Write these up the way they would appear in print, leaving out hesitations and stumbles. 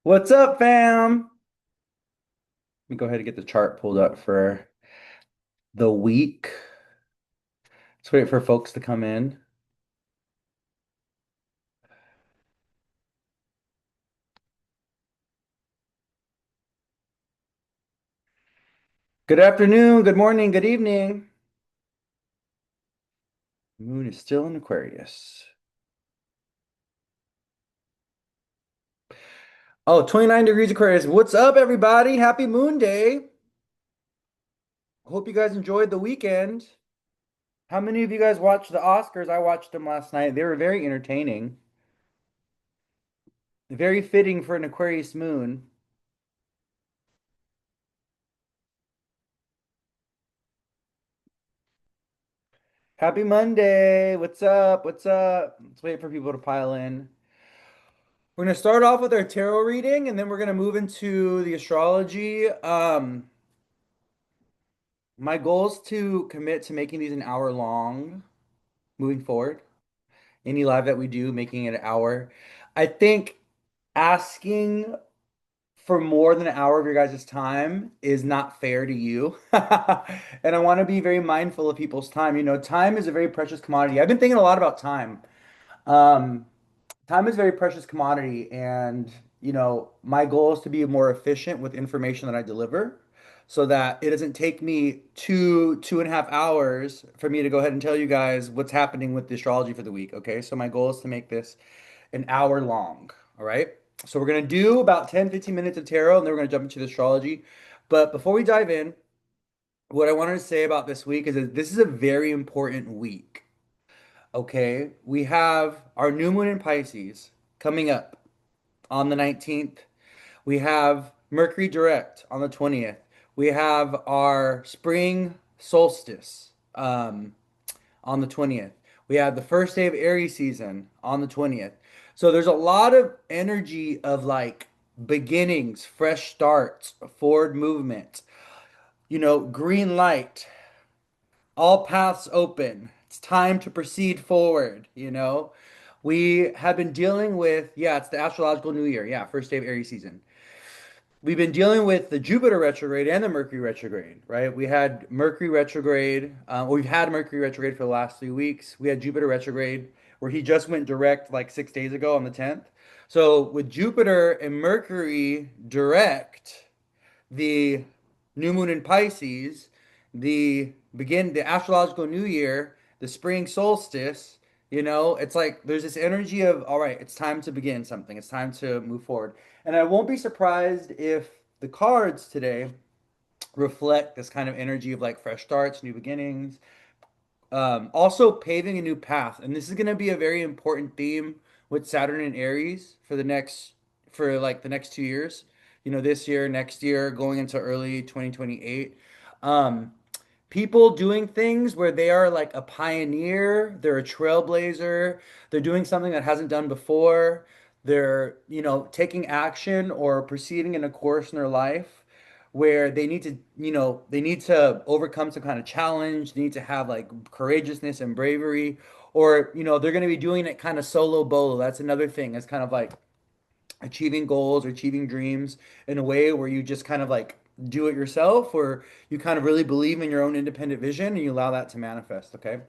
What's up, fam? Let me go ahead and get the chart pulled up for the week. Let's wait for folks to come in. Good afternoon, good morning, good evening. Moon is still in Aquarius. Oh, 29 degrees Aquarius. What's up, everybody? Happy Moon Day. Hope you guys enjoyed the weekend. How many of you guys watched the Oscars? I watched them last night. They were very entertaining. Very fitting for an Aquarius moon. Happy Monday. What's up? What's up? Let's wait for people to pile in. We're going to start off with our tarot reading and then we're going to move into the astrology. My goal is to commit to making these an hour long moving forward. Any live that we do, making it an hour. I think asking for more than an hour of your guys' time is not fair to you. And I want to be very mindful of people's time. You know, time is a very precious commodity. I've been thinking a lot about time. Um, Time is a very precious commodity, and my goal is to be more efficient with information that I deliver, so that it doesn't take me 2.5 hours for me to go ahead and tell you guys what's happening with the astrology for the week. Okay, so my goal is to make this an hour long. All right, so we're gonna do about 10, 15 minutes of tarot, and then we're gonna jump into the astrology. But before we dive in, what I wanted to say about this week is that this is a very important week. Okay, we have our new moon in Pisces coming up on the 19th. We have Mercury direct on the 20th. We have our spring solstice on the 20th. We have the first day of Aries season on the 20th. So there's a lot of energy of like beginnings, fresh starts, forward movement, green light, all paths open. It's time to proceed forward. We have been dealing with, yeah, it's the astrological new year. Yeah, first day of Aries season. We've been dealing with the Jupiter retrograde and the Mercury retrograde, right? We had Mercury retrograde. We've had Mercury retrograde for the last 3 weeks. We had Jupiter retrograde where he just went direct like 6 days ago on the 10th. So with Jupiter and Mercury direct, the new moon in Pisces, the astrological new year, the spring solstice, it's like there's this energy of, all right, it's time to begin something. It's time to move forward. And I won't be surprised if the cards today reflect this kind of energy of like fresh starts, new beginnings, also paving a new path. And this is going to be a very important theme with Saturn and Aries for like the next 2 years. This year, next year, going into early 2028. Um, People doing things where they are like a pioneer, they're a trailblazer, they're doing something that hasn't done before. They're, taking action or proceeding in a course in their life where they need to overcome some kind of challenge. They need to have like courageousness and bravery, or they're going to be doing it kind of solo bolo. That's another thing. It's kind of like achieving goals or achieving dreams in a way where you just kind of like do it yourself, or you kind of really believe in your own independent vision and you allow that to manifest. Okay,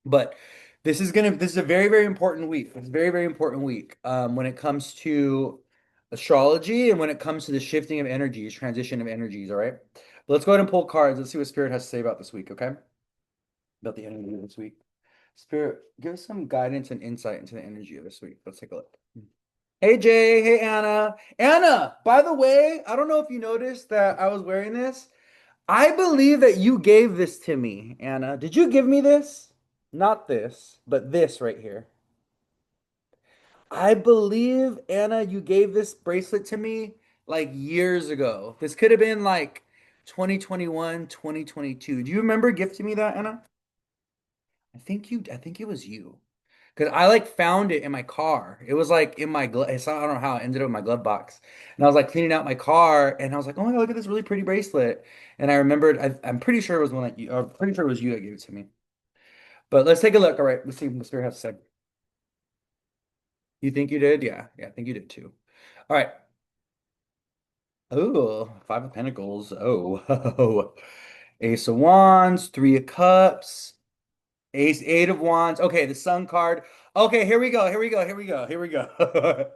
but this is a very, very important week. It's a very, very important week when it comes to astrology and when it comes to the shifting of energies, transition of energies. All right. But let's go ahead and pull cards. Let's see what Spirit has to say about this week. Okay. About the energy of this week. Spirit, give us some guidance and insight into the energy of this week. Let's take a look. Hey Jay, hey Anna. Anna, by the way, I don't know if you noticed that I was wearing this. I believe that you gave this to me, Anna. Did you give me this? Not this, but this right here. I believe, Anna, you gave this bracelet to me like years ago. This could have been like 2021, 2022. Do you remember gifting me that, Anna? I think it was you. Because I like found it in my car. It was like in my glove. I don't know how it ended up in my glove box. And I was like cleaning out my car and I was like, oh my God, look at this really pretty bracelet. And I remembered, I'm pretty sure it was one that I'm pretty sure it was you that gave it to me. But let's take a look. All right, let's see what the spirit has to say. You think you did? Yeah, yeah, I think you did too. All right. Oh, Five of Pentacles. Oh, Ace of Wands, Three of Cups. Ace, Eight of Wands. Okay, the Sun card. Okay, here we go. Here we go. Here we go. Here we go.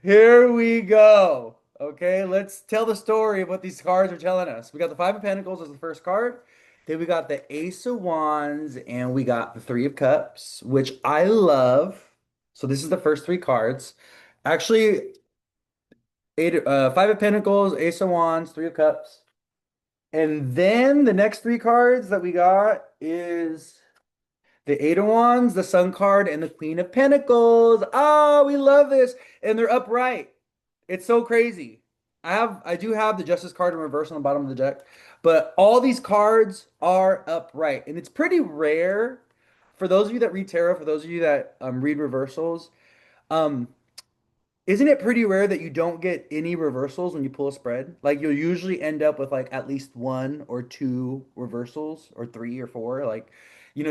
Here we go. Okay, let's tell the story of what these cards are telling us. We got the Five of Pentacles as the first card. Then we got the Ace of Wands, and we got the Three of Cups, which I love. So this is the first three cards. Actually, Five of Pentacles, Ace of Wands, Three of Cups. And then the next three cards that we got is the Eight of Wands, the Sun card, and the Queen of Pentacles. Oh, we love this. And they're upright. It's so crazy. I do have the Justice card in reverse on the bottom of the deck, but all these cards are upright. And it's pretty rare for those of you that read tarot, for those of you that read reversals. Um, isn't it pretty rare that you don't get any reversals when you pull a spread? Like you'll usually end up with like at least one or two reversals or three or four. Like,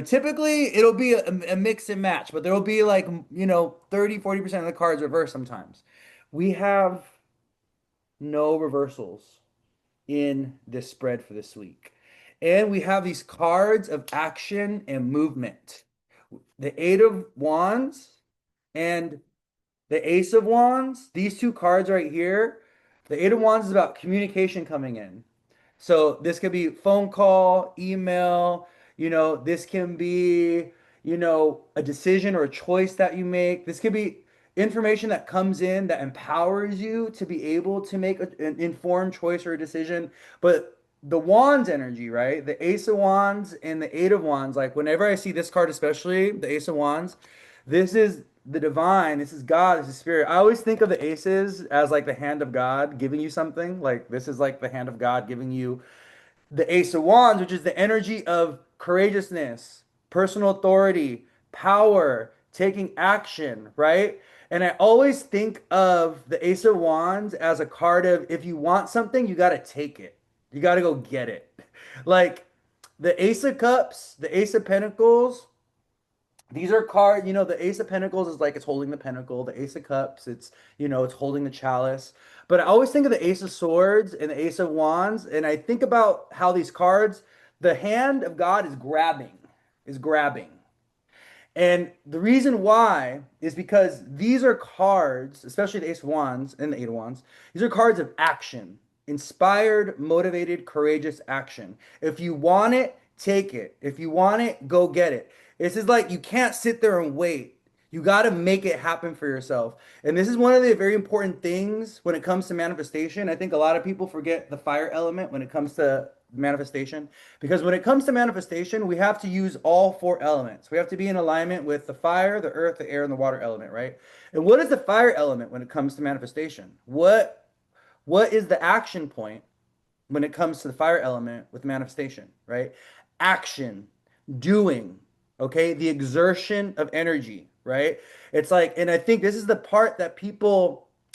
typically it'll be a mix and match, but there'll be like, 30, 40% of the cards reverse sometimes. We have no reversals in this spread for this week. And we have these cards of action and movement. The Eight of Wands and the Ace of Wands, these two cards right here, the Eight of Wands is about communication coming in. So this could be phone call, email, this can be, a decision or a choice that you make. This could be information that comes in that empowers you to be able to make an informed choice or a decision. But the Wands energy, right? The Ace of Wands and the Eight of Wands, like whenever I see this card, especially the Ace of Wands, this is the divine, this is God, this is spirit. I always think of the aces as like the hand of God giving you something. Like this is like the hand of God giving you the Ace of Wands, which is the energy of courageousness, personal authority, power, taking action, right? And I always think of the Ace of Wands as a card of if you want something, you got to take it. You got to go get it. Like the Ace of Cups, the Ace of Pentacles, these are cards, the Ace of Pentacles is like it's holding the pentacle. The Ace of Cups, it's holding the chalice. But I always think of the Ace of Swords and the Ace of Wands, and I think about how these cards, the hand of God is grabbing. And the reason why is because these are cards, especially the Ace of Wands and the Eight of Wands, these are cards of action, inspired, motivated, courageous action. If you want it, take it. If you want it, go get it. This is like you can't sit there and wait. You got to make it happen for yourself. And this is one of the very important things when it comes to manifestation. I think a lot of people forget the fire element when it comes to manifestation. Because when it comes to manifestation, we have to use all four elements. We have to be in alignment with the fire, the earth, the air, and the water element, right? And what is the fire element when it comes to manifestation? What is the action point when it comes to the fire element with manifestation, right? Action, doing, okay? The exertion of energy, right? It's like, and I think this is the part that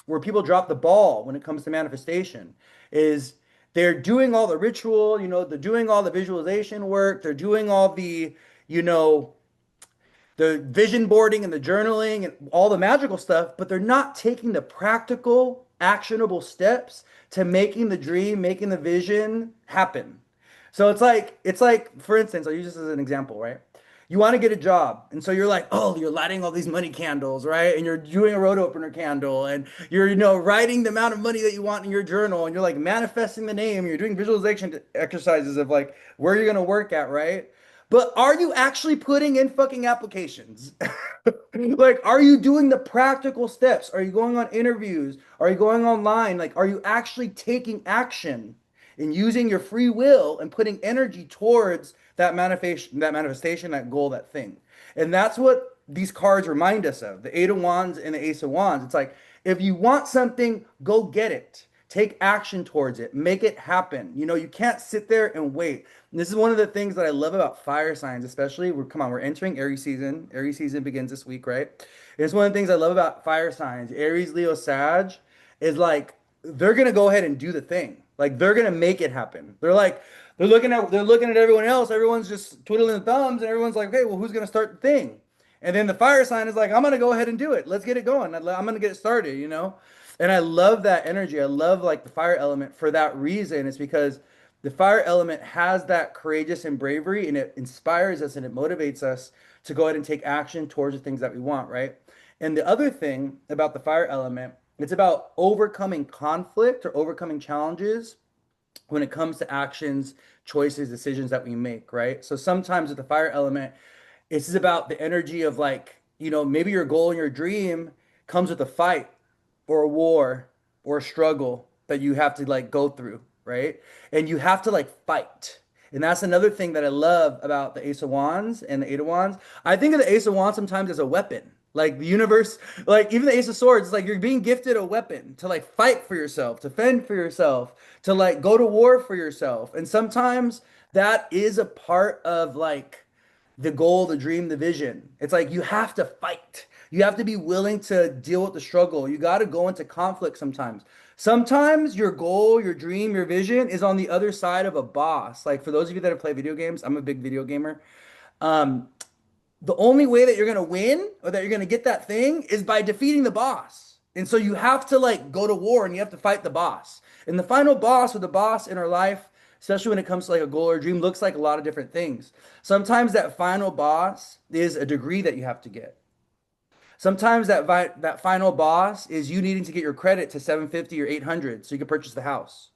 where people drop the ball when it comes to manifestation, is they're doing all the ritual, they're doing all the visualization work, they're doing all you know, the vision boarding and the journaling and all the magical stuff, but they're not taking the practical, actionable steps to making the dream, making the vision happen. So it's like, for instance, I'll use this as an example, right? You want to get a job, and so you're like, oh, you're lighting all these money candles, right? And you're doing a road opener candle, and you're, writing the amount of money that you want in your journal, and you're like manifesting the name. You're doing visualization exercises of like where you're gonna work at, right? But are you actually putting in fucking applications? Like, are you doing the practical steps? Are you going on interviews? Are you going online? Like, are you actually taking action and using your free will and putting energy towards that manifestation, that goal, that thing? And that's what these cards remind us of. The Eight of Wands and the Ace of Wands. It's like, if you want something, go get it. Take action towards it. Make it happen. You can't sit there and wait. And this is one of the things that I love about fire signs, especially. We're entering Aries season. Aries season begins this week, right? And it's one of the things I love about fire signs. Aries, Leo, Sag is like they're gonna go ahead and do the thing. Like they're gonna make it happen. They're looking at everyone else. Everyone's just twiddling the thumbs, and everyone's like, okay, well, who's gonna start the thing? And then the fire sign is like, I'm gonna go ahead and do it. Let's get it going. I'm gonna get it started, you know? And I love that energy. I love like the fire element for that reason. It's because the fire element has that courageous and bravery, and it inspires us and it motivates us to go ahead and take action towards the things that we want, right? And the other thing about the fire element, it's about overcoming conflict or overcoming challenges when it comes to actions, choices, decisions that we make, right? So sometimes with the fire element, this is about the energy of like, maybe your goal and your dream comes with a fight or a war or a struggle that you have to like go through, right? And you have to like fight. And that's another thing that I love about the Ace of Wands and the Eight of Wands. I think of the Ace of Wands sometimes as a weapon. Like the universe, like even the Ace of Swords, it's like you're being gifted a weapon to like fight for yourself, to fend for yourself, to like go to war for yourself. And sometimes that is a part of like the goal, the dream, the vision. It's like you have to fight. You have to be willing to deal with the struggle. You got to go into conflict sometimes. Sometimes your goal, your dream, your vision is on the other side of a boss. Like for those of you that have played video games, I'm a big video gamer. Um, the only way that you're going to win or that you're going to get that thing is by defeating the boss. And so you have to like go to war and you have to fight the boss. And the final boss or the boss in our life, especially when it comes to like a goal or a dream, looks like a lot of different things. Sometimes that final boss is a degree that you have to get. Sometimes that final boss is you needing to get your credit to 750 or 800 so you can purchase the house.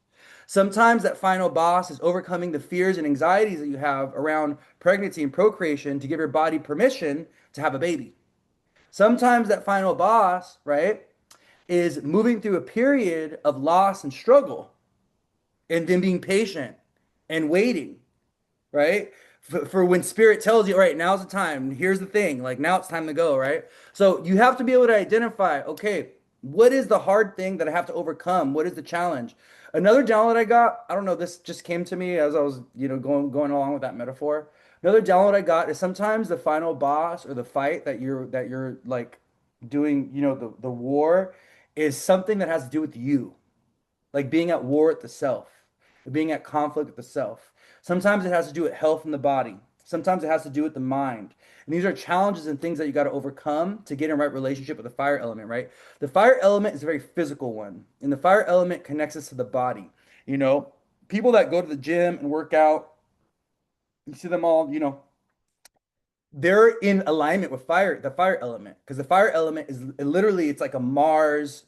Sometimes that final boss is overcoming the fears and anxieties that you have around pregnancy and procreation to give your body permission to have a baby. Sometimes that final boss, right, is moving through a period of loss and struggle and then being patient and waiting, right? For when spirit tells you, all right, now's the time. Here's the thing. Like now it's time to go, right? So you have to be able to identify, okay, what is the hard thing that I have to overcome? What is the challenge? Another download I got, I don't know, this just came to me as I was, going along with that metaphor. Another download I got is sometimes the final boss or the fight that you're like doing, the war is something that has to do with you, like being at war with the self, being at conflict with the self. Sometimes it has to do with health in the body. Sometimes it has to do with the mind. And these are challenges and things that you got to overcome to get in right relationship with the fire element, right? The fire element is a very physical one, and the fire element connects us to the body. You know, people that go to the gym and work out, you see them all, they're in alignment with the fire element, because the fire element is literally it's like a Mars,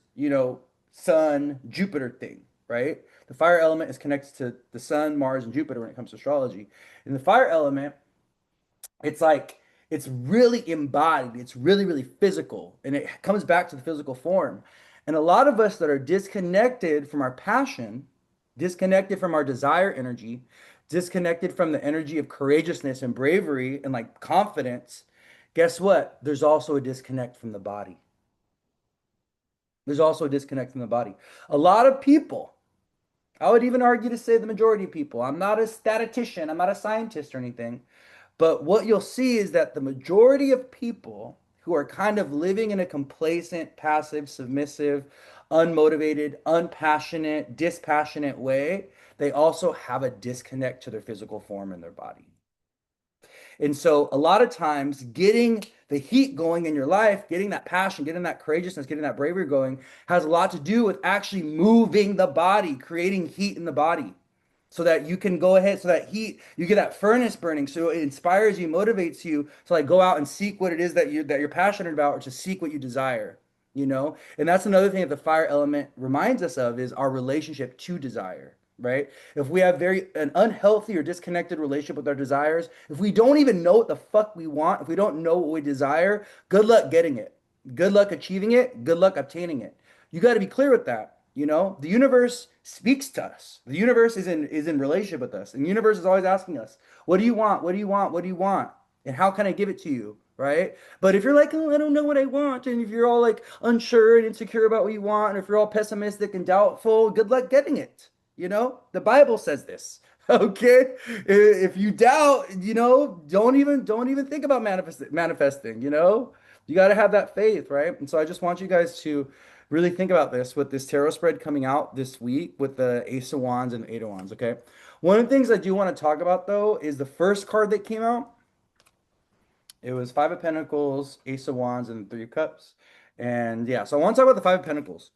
Sun, Jupiter thing, right? The fire element is connected to the Sun, Mars, and Jupiter when it comes to astrology. And the fire element, it's like it's really embodied, it's really, really physical, and it comes back to the physical form. And a lot of us that are disconnected from our passion, disconnected from our desire energy, disconnected from the energy of courageousness and bravery and like confidence, guess what? There's also a disconnect from the body. There's also a disconnect from the body. A lot of people, I would even argue to say the majority of people, I'm not a statistician, I'm not a scientist or anything, but what you'll see is that the majority of people who are kind of living in a complacent, passive, submissive, unmotivated, unpassionate, dispassionate way, they also have a disconnect to their physical form in their body. And so a lot of times getting the heat going in your life, getting that passion, getting that courageousness, getting that bravery going has a lot to do with actually moving the body, creating heat in the body so that you can go ahead, so that heat, you get that furnace burning, so it inspires you, motivates you to like go out and seek what it is that you're passionate about, or to seek what you desire, And that's another thing that the fire element reminds us of is our relationship to desire, right? If we have an unhealthy or disconnected relationship with our desires, if we don't even know what the fuck we want, if we don't know what we desire, good luck getting it. Good luck achieving it. Good luck obtaining it. You got to be clear with that. The universe speaks to us. The universe is in relationship with us. And the universe is always asking us, what do you want? What do you want? What do you want? And how can I give it to you? Right? But if you're like, oh, I don't know what I want, and if you're all like unsure and insecure about what you want, and if you're all pessimistic and doubtful, good luck getting it. The Bible says this. Okay? If you doubt, don't even think about manifesting, You got to have that faith, right? And so I just want you guys to really think about this with this tarot spread coming out this week with the Ace of Wands and the Eight of Wands, okay? One of the things I do want to talk about though is the first card that came out. It was Five of Pentacles, Ace of Wands, and Three of Cups. And yeah, so I want to talk about the Five of Pentacles.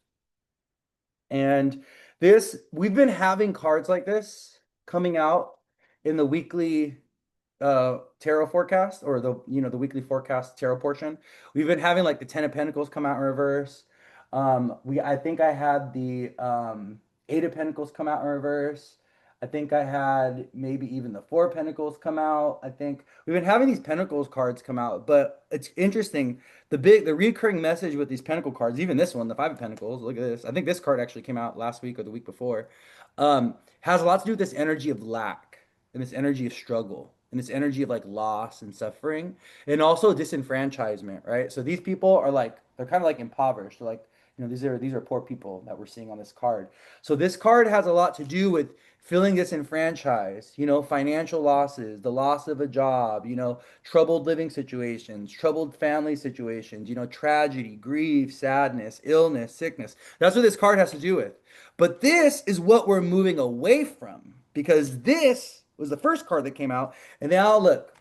And this, we've been having cards like this coming out in the weekly tarot forecast, or the weekly forecast tarot portion. We've been having like the Ten of Pentacles come out in reverse. I think I had the Eight of Pentacles come out in reverse. I think I had maybe even the Four of Pentacles come out. I think we've been having these Pentacles cards come out, but it's interesting. The recurring message with these Pentacle cards, even this one, the Five of Pentacles, look at this. I think this card actually came out last week or the week before, has a lot to do with this energy of lack and this energy of struggle and this energy of like loss and suffering and also disenfranchisement, right? So these people are like they're kind of like impoverished. They're like, these are poor people that we're seeing on this card. So this card has a lot to do with feeling disenfranchised, financial losses, the loss of a job, troubled living situations, troubled family situations, tragedy, grief, sadness, illness, sickness. That's what this card has to do with. But this is what we're moving away from because this was the first card that came out. And now look,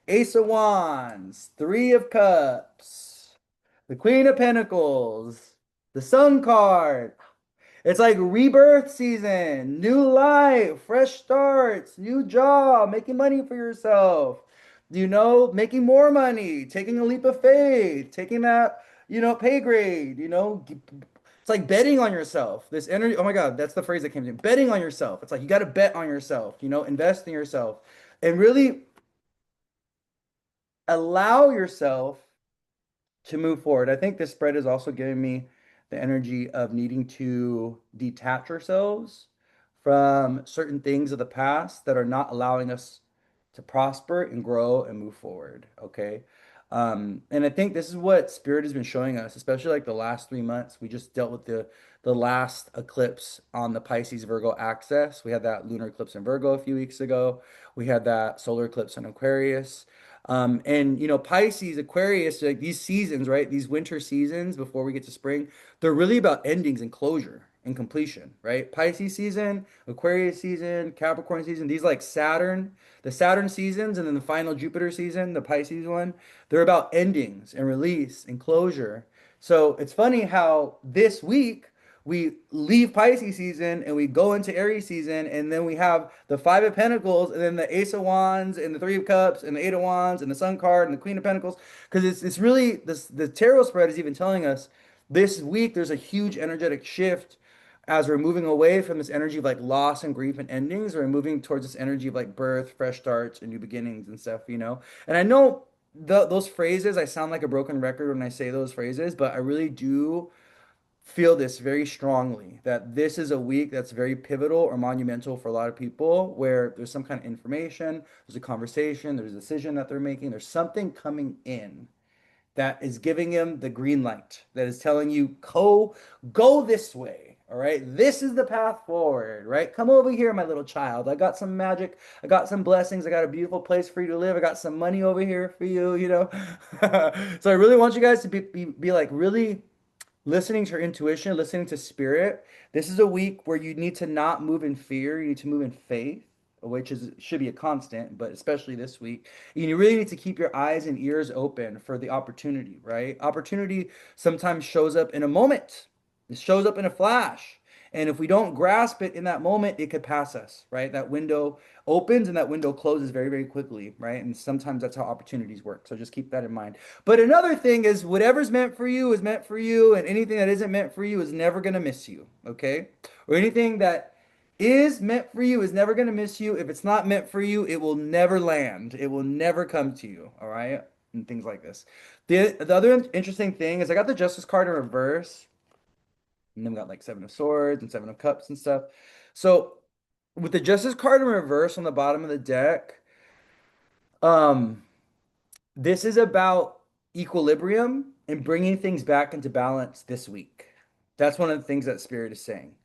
Ace of Wands, Three of Cups, the Queen of Pentacles, the Sun card. It's like rebirth season, new life, fresh starts, new job, making money for yourself, making more money, taking a leap of faith, taking that, pay grade, it's like betting on yourself. This energy, oh my God, that's the phrase that came to me. Betting on yourself. It's like you got to bet on yourself, invest in yourself and really allow yourself to move forward. I think this spread is also giving me the energy of needing to detach ourselves from certain things of the past that are not allowing us to prosper and grow and move forward. Okay. And I think this is what Spirit has been showing us, especially like the last 3 months. We just dealt with the last eclipse on the Pisces Virgo axis. We had that lunar eclipse in Virgo a few weeks ago. We had that solar eclipse in Aquarius. And Pisces, Aquarius, like these seasons, right? These winter seasons before we get to spring, they're really about endings and closure and completion, right? Pisces season, Aquarius season, Capricorn season, these like the Saturn seasons, and then the final Jupiter season, the Pisces one, they're about endings and release and closure. So it's funny how this week we leave Pisces season and we go into Aries season, and then we have the Five of Pentacles, and then the Ace of Wands, and the Three of Cups, and the Eight of Wands, and the Sun card, and the Queen of Pentacles. Because it's really the tarot spread is even telling us this week there's a huge energetic shift as we're moving away from this energy of like loss and grief and endings. We're moving towards this energy of like birth, fresh starts, and new beginnings and stuff. And I know those phrases, I sound like a broken record when I say those phrases, but I really do feel this very strongly that this is a week that's very pivotal or monumental for a lot of people where there's some kind of information, there's a conversation, there's a decision that they're making, there's something coming in that is giving him the green light, that is telling you, go this way. All right, this is the path forward, right? Come over here, my little child. I got some magic. I got some blessings. I got a beautiful place for you to live. I got some money over here for you. So I really want you guys to be like really listening to your intuition, listening to spirit. This is a week where you need to not move in fear. You need to move in faith, which is should be a constant, but especially this week. You really need to keep your eyes and ears open for the opportunity, right? Opportunity sometimes shows up in a moment. It shows up in a flash. And if we don't grasp it in that moment, it could pass us, right? That window opens and that window closes very, very quickly, right? And sometimes that's how opportunities work. So just keep that in mind. But another thing is whatever's meant for you is meant for you, and anything that isn't meant for you is never going to miss you, okay? Or anything that is meant for you is never going to miss you. If it's not meant for you, it will never land. It will never come to you, all right? And things like this. The other interesting thing is I got the Justice card in reverse, and then we got like Seven of Swords and Seven of Cups and stuff. So with the Justice card in reverse on the bottom of the deck, um, this is about equilibrium and bringing things back into balance this week. That's one of the things that Spirit is saying.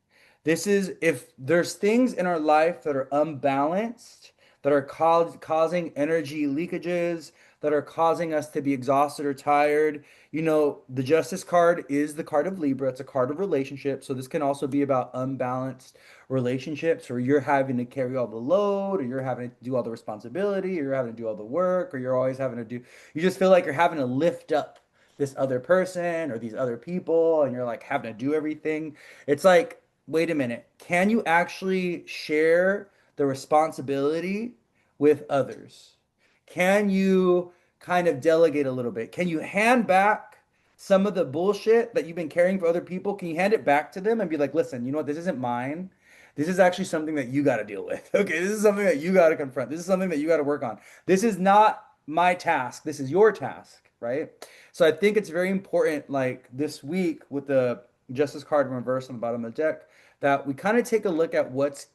This is if there's things in our life that are unbalanced, that are causing energy leakages, that are causing us to be exhausted or tired. The Justice card is the card of Libra. It's a card of relationship. So this can also be about unbalanced relationships, or you're having to carry all the load, or you're having to do all the responsibility, or you're having to do all the work, or you're always having to do, you just feel like you're having to lift up this other person or these other people, and you're like having to do everything. It's like, wait a minute, can you actually share the responsibility with others? Can you kind of delegate a little bit? Can you hand back some of the bullshit that you've been carrying for other people? Can you hand it back to them and be like, listen, you know what? This isn't mine. This is actually something that you got to deal with. Okay, this is something that you got to confront. This is something that you got to work on. This is not my task. This is your task, right? So I think it's very important, like this week with the Justice card in reverse on the bottom of the deck, that we kind of take a look at what's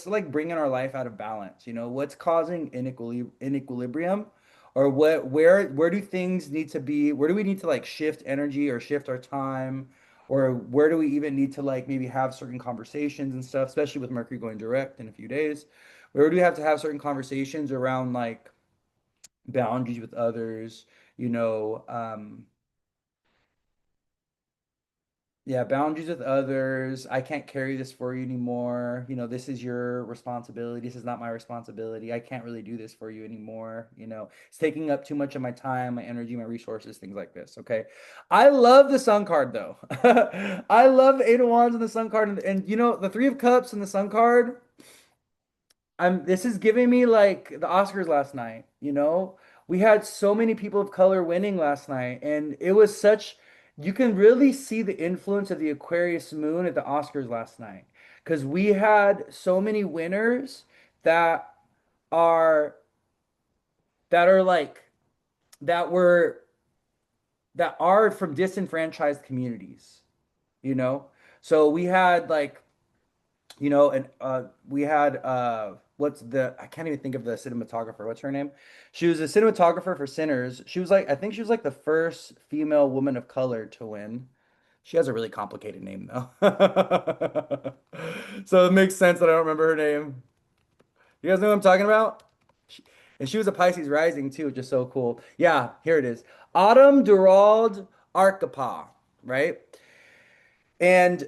like bringing our life out of balance. What's causing inequilibrium, or where do things need to be? Where do we need to like shift energy or shift our time? Or where do we even need to like maybe have certain conversations and stuff, especially with Mercury going direct in a few days? Where do we have to have certain conversations around like boundaries with others? You know, yeah, boundaries with others. I can't carry this for you anymore. This is your responsibility. This is not my responsibility. I can't really do this for you anymore. It's taking up too much of my time, my energy, my resources, things like this. Okay. I love the Sun card though. I love the Eight of Wands and the Sun card. And the Three of Cups and the Sun card. This is giving me like the Oscars last night. We had so many people of color winning last night, and it was such, you can really see the influence of the Aquarius moon at the Oscars last night, because we had so many winners that are that are like that were that are from disenfranchised communities, you know? So we had like and we had what's the I can't even think of the cinematographer. What's her name? She was a cinematographer for Sinners. She was like, I think she was like the first female woman of color to win. She has a really complicated name though. So it makes sense that I don't remember her name. You guys know what I'm talking about? She, and she was a Pisces rising too, which is so cool. Yeah, here it is. Autumn Durald Arcapa, right? And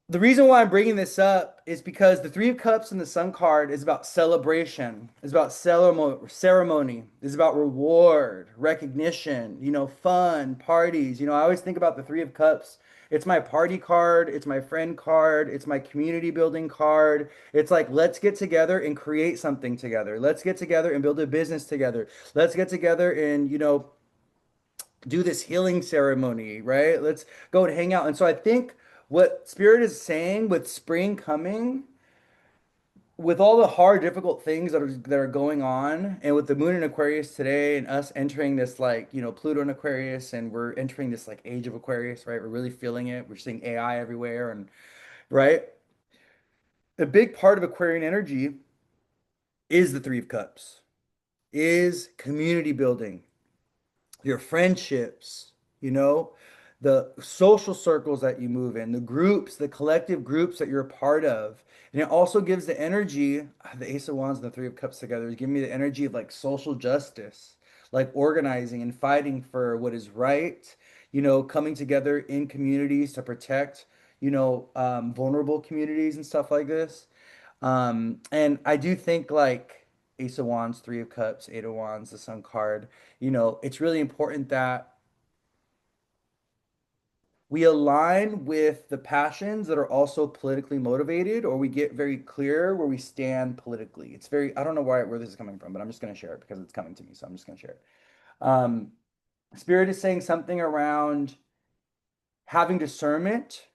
the reason why I'm bringing this up is because the Three of Cups in the Sun card is about celebration, is about ceremony, is about reward, recognition, fun, parties. I always think about the Three of Cups. It's my party card, it's my friend card, it's my community building card. It's like, let's get together and create something together. Let's get together and build a business together. Let's get together and, do this healing ceremony, right? Let's go and hang out. And so I think what Spirit is saying with spring coming, with all the hard, difficult things that are going on, and with the moon in Aquarius today, and us entering this like, Pluto in Aquarius, and we're entering this like age of Aquarius, right? We're really feeling it. We're seeing AI everywhere, and right? A big part of Aquarian energy is the Three of Cups, is community building, your friendships, you know, the social circles that you move in, the groups, the collective groups that you're a part of. And it also gives the energy, the Ace of Wands and the Three of Cups together is giving me the energy of like social justice, like organizing and fighting for what is right, coming together in communities to protect, vulnerable communities and stuff like this. And I do think like Ace of Wands, Three of Cups, Eight of Wands, the Sun card, it's really important that we align with the passions that are also politically motivated, or we get very clear where we stand politically. It's very, I don't know where this is coming from, but I'm just going to share it because it's coming to me. So I'm just going to share it. Um, Spirit is saying something around having discernment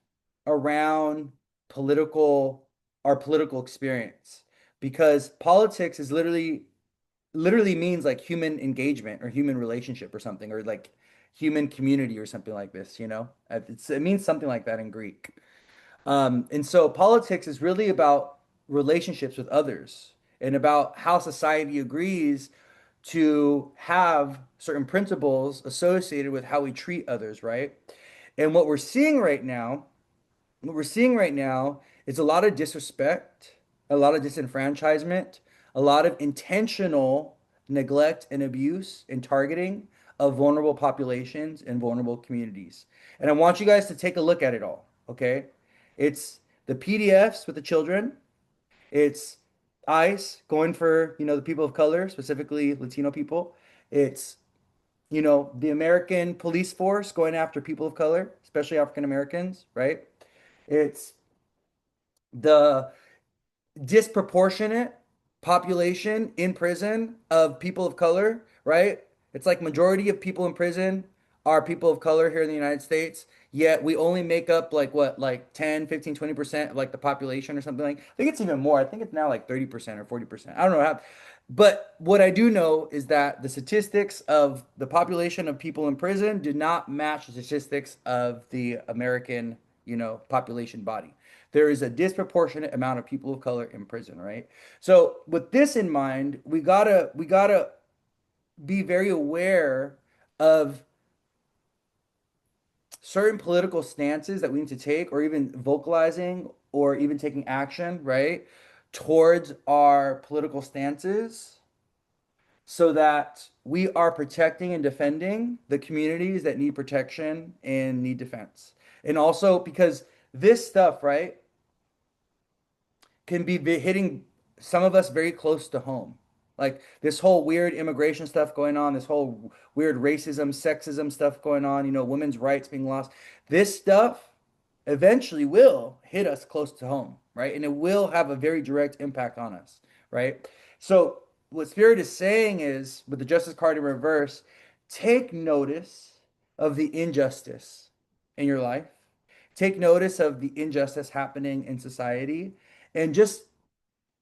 around political, our political experience, because politics is literally means like human engagement or human relationship or something, or like human community or something like this. It means something like that in Greek. And so politics is really about relationships with others and about how society agrees to have certain principles associated with how we treat others, right? And what we're seeing right now is a lot of disrespect, a lot of disenfranchisement, a lot of intentional neglect, and abuse and targeting of vulnerable populations and vulnerable communities. And I want you guys to take a look at it all, okay? It's the PDFs with the children. It's ICE going for, the people of color, specifically Latino people. It's, the American police force going after people of color, especially African Americans, right? It's the disproportionate population in prison of people of color, right? It's like majority of people in prison are people of color here in the United States, yet we only make up like what, like 10, 15, 20% of like the population or something like. I think it's even more. I think it's now like 30% or 40%. I don't know how, but what I do know is that the statistics of the population of people in prison did not match the statistics of the American, population body. There is a disproportionate amount of people of color in prison, right? So with this in mind, we gotta be very aware of certain political stances that we need to take, or even vocalizing, or even taking action, right, towards our political stances, so that we are protecting and defending the communities that need protection and need defense. And also because this stuff, right, can be hitting some of us very close to home. Like this whole weird immigration stuff going on, this whole weird racism, sexism stuff going on, women's rights being lost. This stuff eventually will hit us close to home, right? And it will have a very direct impact on us, right? So, what Spirit is saying is, with the Justice card in reverse, take notice of the injustice in your life. Take notice of the injustice happening in society and just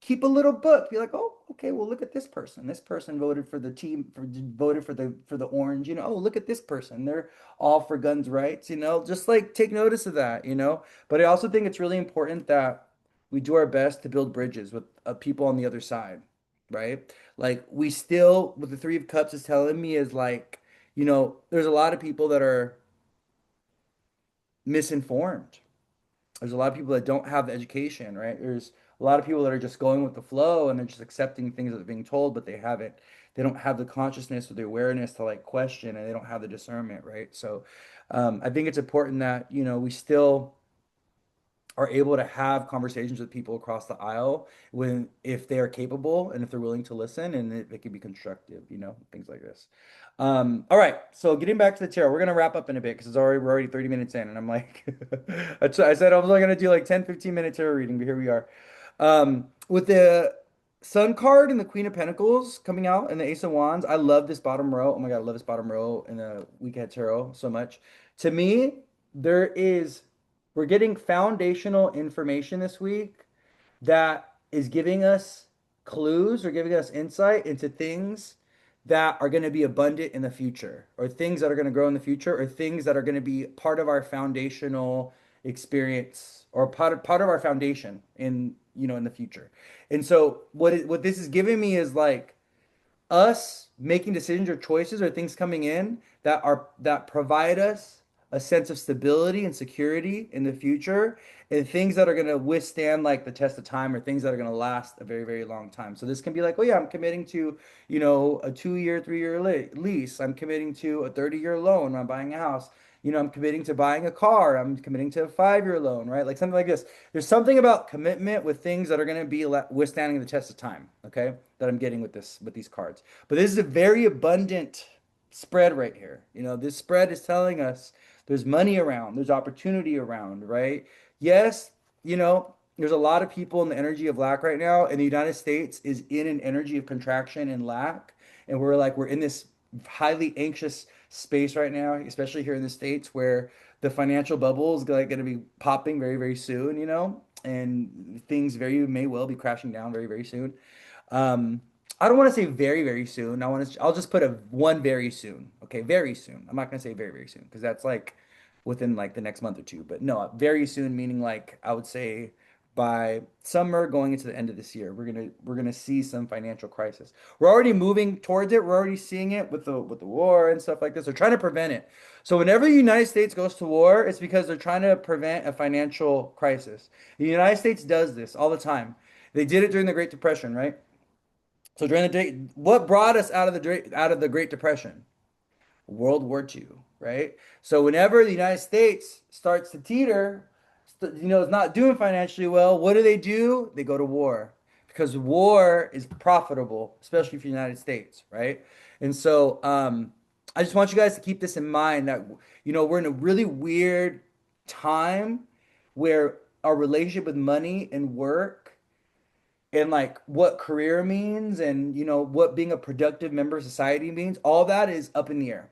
keep a little book. Be like, oh, okay, well, look at this person. This person voted for the team, voted for the orange. Oh, look at this person. They're all for guns rights. Just like take notice of that. But I also think it's really important that we do our best to build bridges with people on the other side, right? Like we still, what the Three of Cups is telling me is like, there's a lot of people that are misinformed. There's a lot of people that don't have the education, right? There's a lot of people that are just going with the flow and they're just accepting things that are being told, but they don't have the consciousness or the awareness to like question, and they don't have the discernment, right? So I think it's important that, we still are able to have conversations with people across the aisle when if they are capable and if they're willing to listen, and it can be constructive, things like this. All right, so getting back to the tarot, we're gonna wrap up in a bit because we're already 30 minutes in, and I'm like, I said I was only gonna do like 10, 15 minute tarot reading, but here we are. With the Sun card and the Queen of Pentacles coming out and the Ace of Wands, I love this bottom row. Oh my God, I love this bottom row in the Week Ahead Tarot so much. To me, there is we're getting foundational information this week that is giving us clues or giving us insight into things that are going to be abundant in the future, or things that are going to grow in the future, or things that are going to be part of our foundational experience, or part of our foundation in the future. And so what this is giving me is like us making decisions or choices or things coming in that provide us a sense of stability and security in the future, and things that are going to withstand like the test of time, or things that are going to last a very, very long time. So this can be like, oh yeah, I'm committing to, a 2 year, 3 year lease. I'm committing to a 30-year loan when I'm buying a house. I'm committing to buying a car. I'm committing to a 5 year loan, right? Like something like this. There's something about commitment with things that are going to be withstanding the test of time, okay? That I'm getting with these cards. But this is a very abundant spread right here. This spread is telling us there's money around, there's opportunity around, right? Yes, there's a lot of people in the energy of lack right now, and the United States is in an energy of contraction and lack. And we're in this highly anxious space right now, especially here in the States, where the financial bubble is going to be popping very, very soon, and things very may well be crashing down very, very soon. Um, I don't want to say very, very soon. I'll just put a one very soon. Okay, very soon. I'm not gonna say very, very soon because that's like within like the next month or two. But no, very soon meaning like I would say by summer going into the end of this year, we're gonna see some financial crisis. We're already moving towards it. We're already seeing it with the war and stuff like this. They're trying to prevent it. So whenever the United States goes to war, it's because they're trying to prevent a financial crisis. The United States does this all the time. They did it during the Great Depression, right? So during the day, what brought us out of the Great Depression? World War II, right? So whenever the United States starts to teeter, is not doing financially well, what do? They go to war because war is profitable, especially for the United States, right? And so I just want you guys to keep this in mind that we're in a really weird time where our relationship with money and work and like what career means and what being a productive member of society means, all that is up in the air,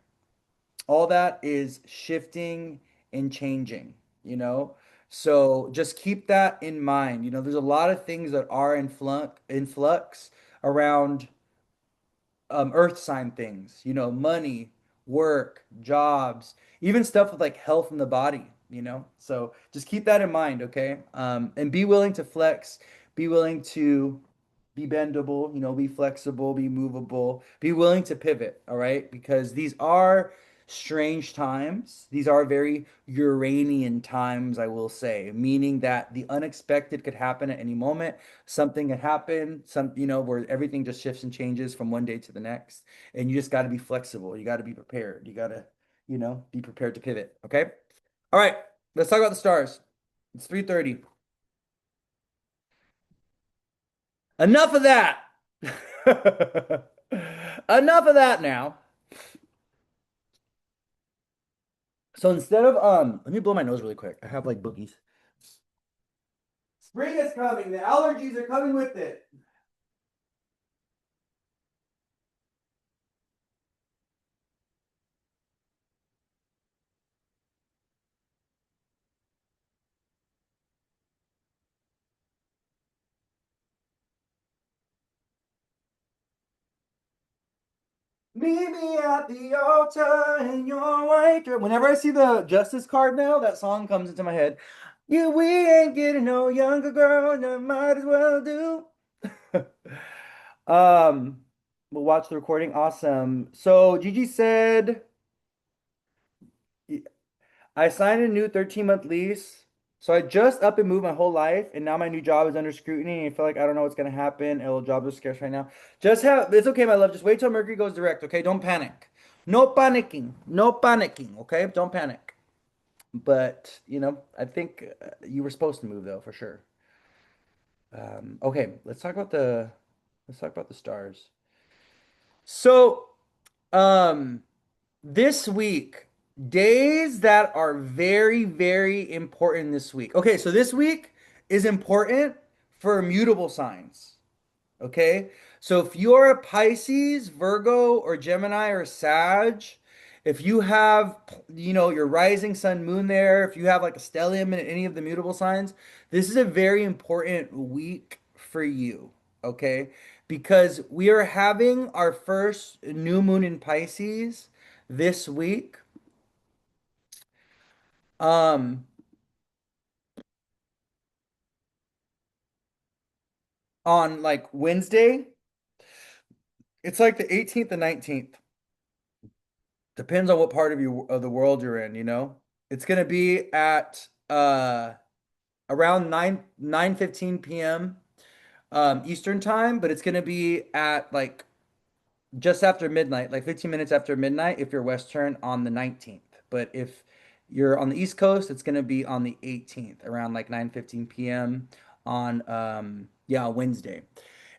all that is shifting and changing, you know? So just keep that in mind. There's a lot of things that are in flux around earth sign things, money, work, jobs, even stuff with like health in the body. So just keep that in mind, okay? And be willing to flex, be willing to be bendable, be flexible, be movable, be willing to pivot, all right? Because these are strange times. These are very Uranian times, I will say, meaning that the unexpected could happen at any moment. Something could happen, where everything just shifts and changes from one day to the next. And you just got to be flexible. You got to be prepared. You got to, be prepared to pivot, okay? All right, let's talk about the stars. It's 3:30. Enough of that. Enough of that now. So instead of let me blow my nose really quick. I have like boogies. Spring is coming. The allergies are coming with it. Meet me at the altar in your white dress. Whenever I see the Justice card now, that song comes into my head. Yeah, we ain't getting no younger, girl. You might as well do. um, we'll watch the recording. Awesome. So Gigi said, I signed a new 13-month lease. So I just up and moved my whole life, and now my new job is under scrutiny. And I feel like I don't know what's gonna happen. A little job is scarce right now. It's okay, my love. Just wait till Mercury goes direct, okay? Don't panic. No panicking. No panicking, okay? Don't panic. But I think you were supposed to move though, for sure. Okay, let's talk about the stars. So, um, this week, days that are very, very important this week. Okay, so this week is important for mutable signs. Okay, so if you're a Pisces, Virgo, or Gemini or Sag, if you have, your rising sun, moon there, if you have like a stellium in any of the mutable signs, this is a very important week for you. Okay, because we are having our first new moon in Pisces this week. Um, on like Wednesday, it's like the 18th and 19th. Depends on what part of the world you're in. It's gonna be at around 9:15 p.m. Eastern time, but it's gonna be at like just after midnight, like 15 minutes after midnight if you're Western on the 19th. But if you're on the East Coast, it's gonna be on the 18th, around like 9:15 p.m. on Wednesday.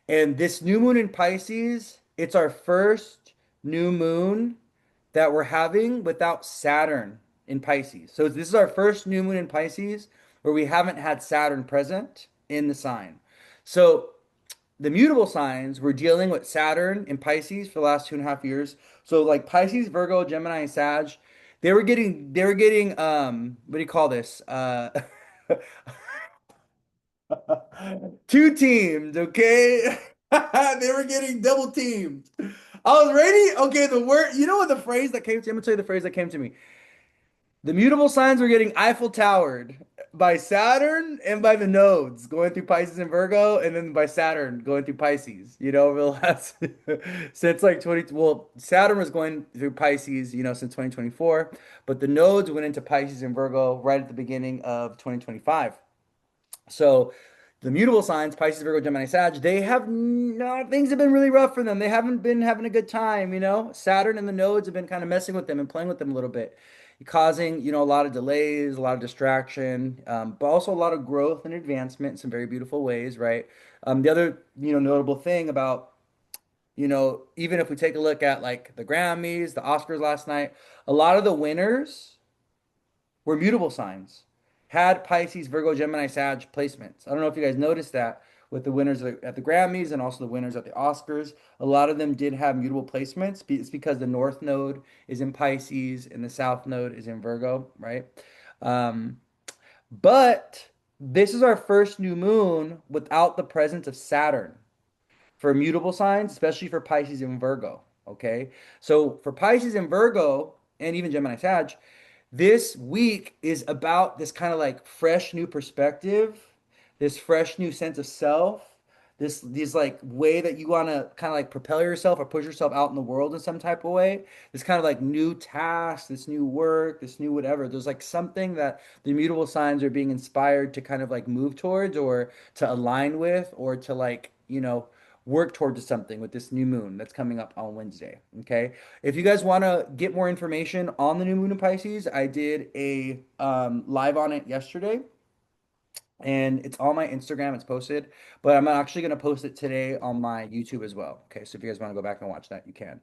And this new moon in Pisces, it's our first new moon that we're having without Saturn in Pisces. So this is our first new moon in Pisces where we haven't had Saturn present in the sign. So the mutable signs, we're dealing with Saturn in Pisces for the last 2.5 years. So like Pisces, Virgo, Gemini, and Sag, they were getting what do you call this? Two teams, okay? They were getting double teamed. I was ready. Okay, the word, what the phrase that came to me? I'm gonna tell you the phrase that came to me. The mutable signs were getting Eiffel Towered by Saturn and by the nodes going through Pisces and Virgo, and then by Saturn going through Pisces. Over the last since like 20. Well, Saturn was going through Pisces, since 2024, but the nodes went into Pisces and Virgo right at the beginning of 2025. So The mutable signs, Pisces, Virgo, Gemini, Sag, they have not, things have been really rough for them. They haven't been having a good time, you know? Saturn and the nodes have been kind of messing with them and playing with them a little bit, causing, a lot of delays, a lot of distraction, but also a lot of growth and advancement in some very beautiful ways, right? The other, notable thing about, even if we take a look at like the Grammys, the Oscars last night, a lot of the winners were mutable signs, had Pisces, Virgo, Gemini, Sag placements. I don't know if you guys noticed that with the winners at the Grammys and also the winners at the Oscars. A lot of them did have mutable placements. It's because the North Node is in Pisces and the South Node is in Virgo, right? Um, but this is our first new moon without the presence of Saturn for mutable signs, especially for Pisces and Virgo. Okay. So for Pisces and Virgo, and even Gemini Sag, this week is about this kind of like fresh new perspective, this fresh new sense of self, these like way that you want to kind of like propel yourself or push yourself out in the world in some type of way. This kind of like new task, this new work, this new whatever. There's like something that the mutable signs are being inspired to kind of like move towards or to align with or to like, work towards something with this new moon that's coming up on Wednesday. Okay. If you guys want to get more information on the new moon in Pisces, I did a live on it yesterday and it's on my Instagram. It's posted, but I'm actually going to post it today on my YouTube as well. Okay, so if you guys want to go back and watch that, you can.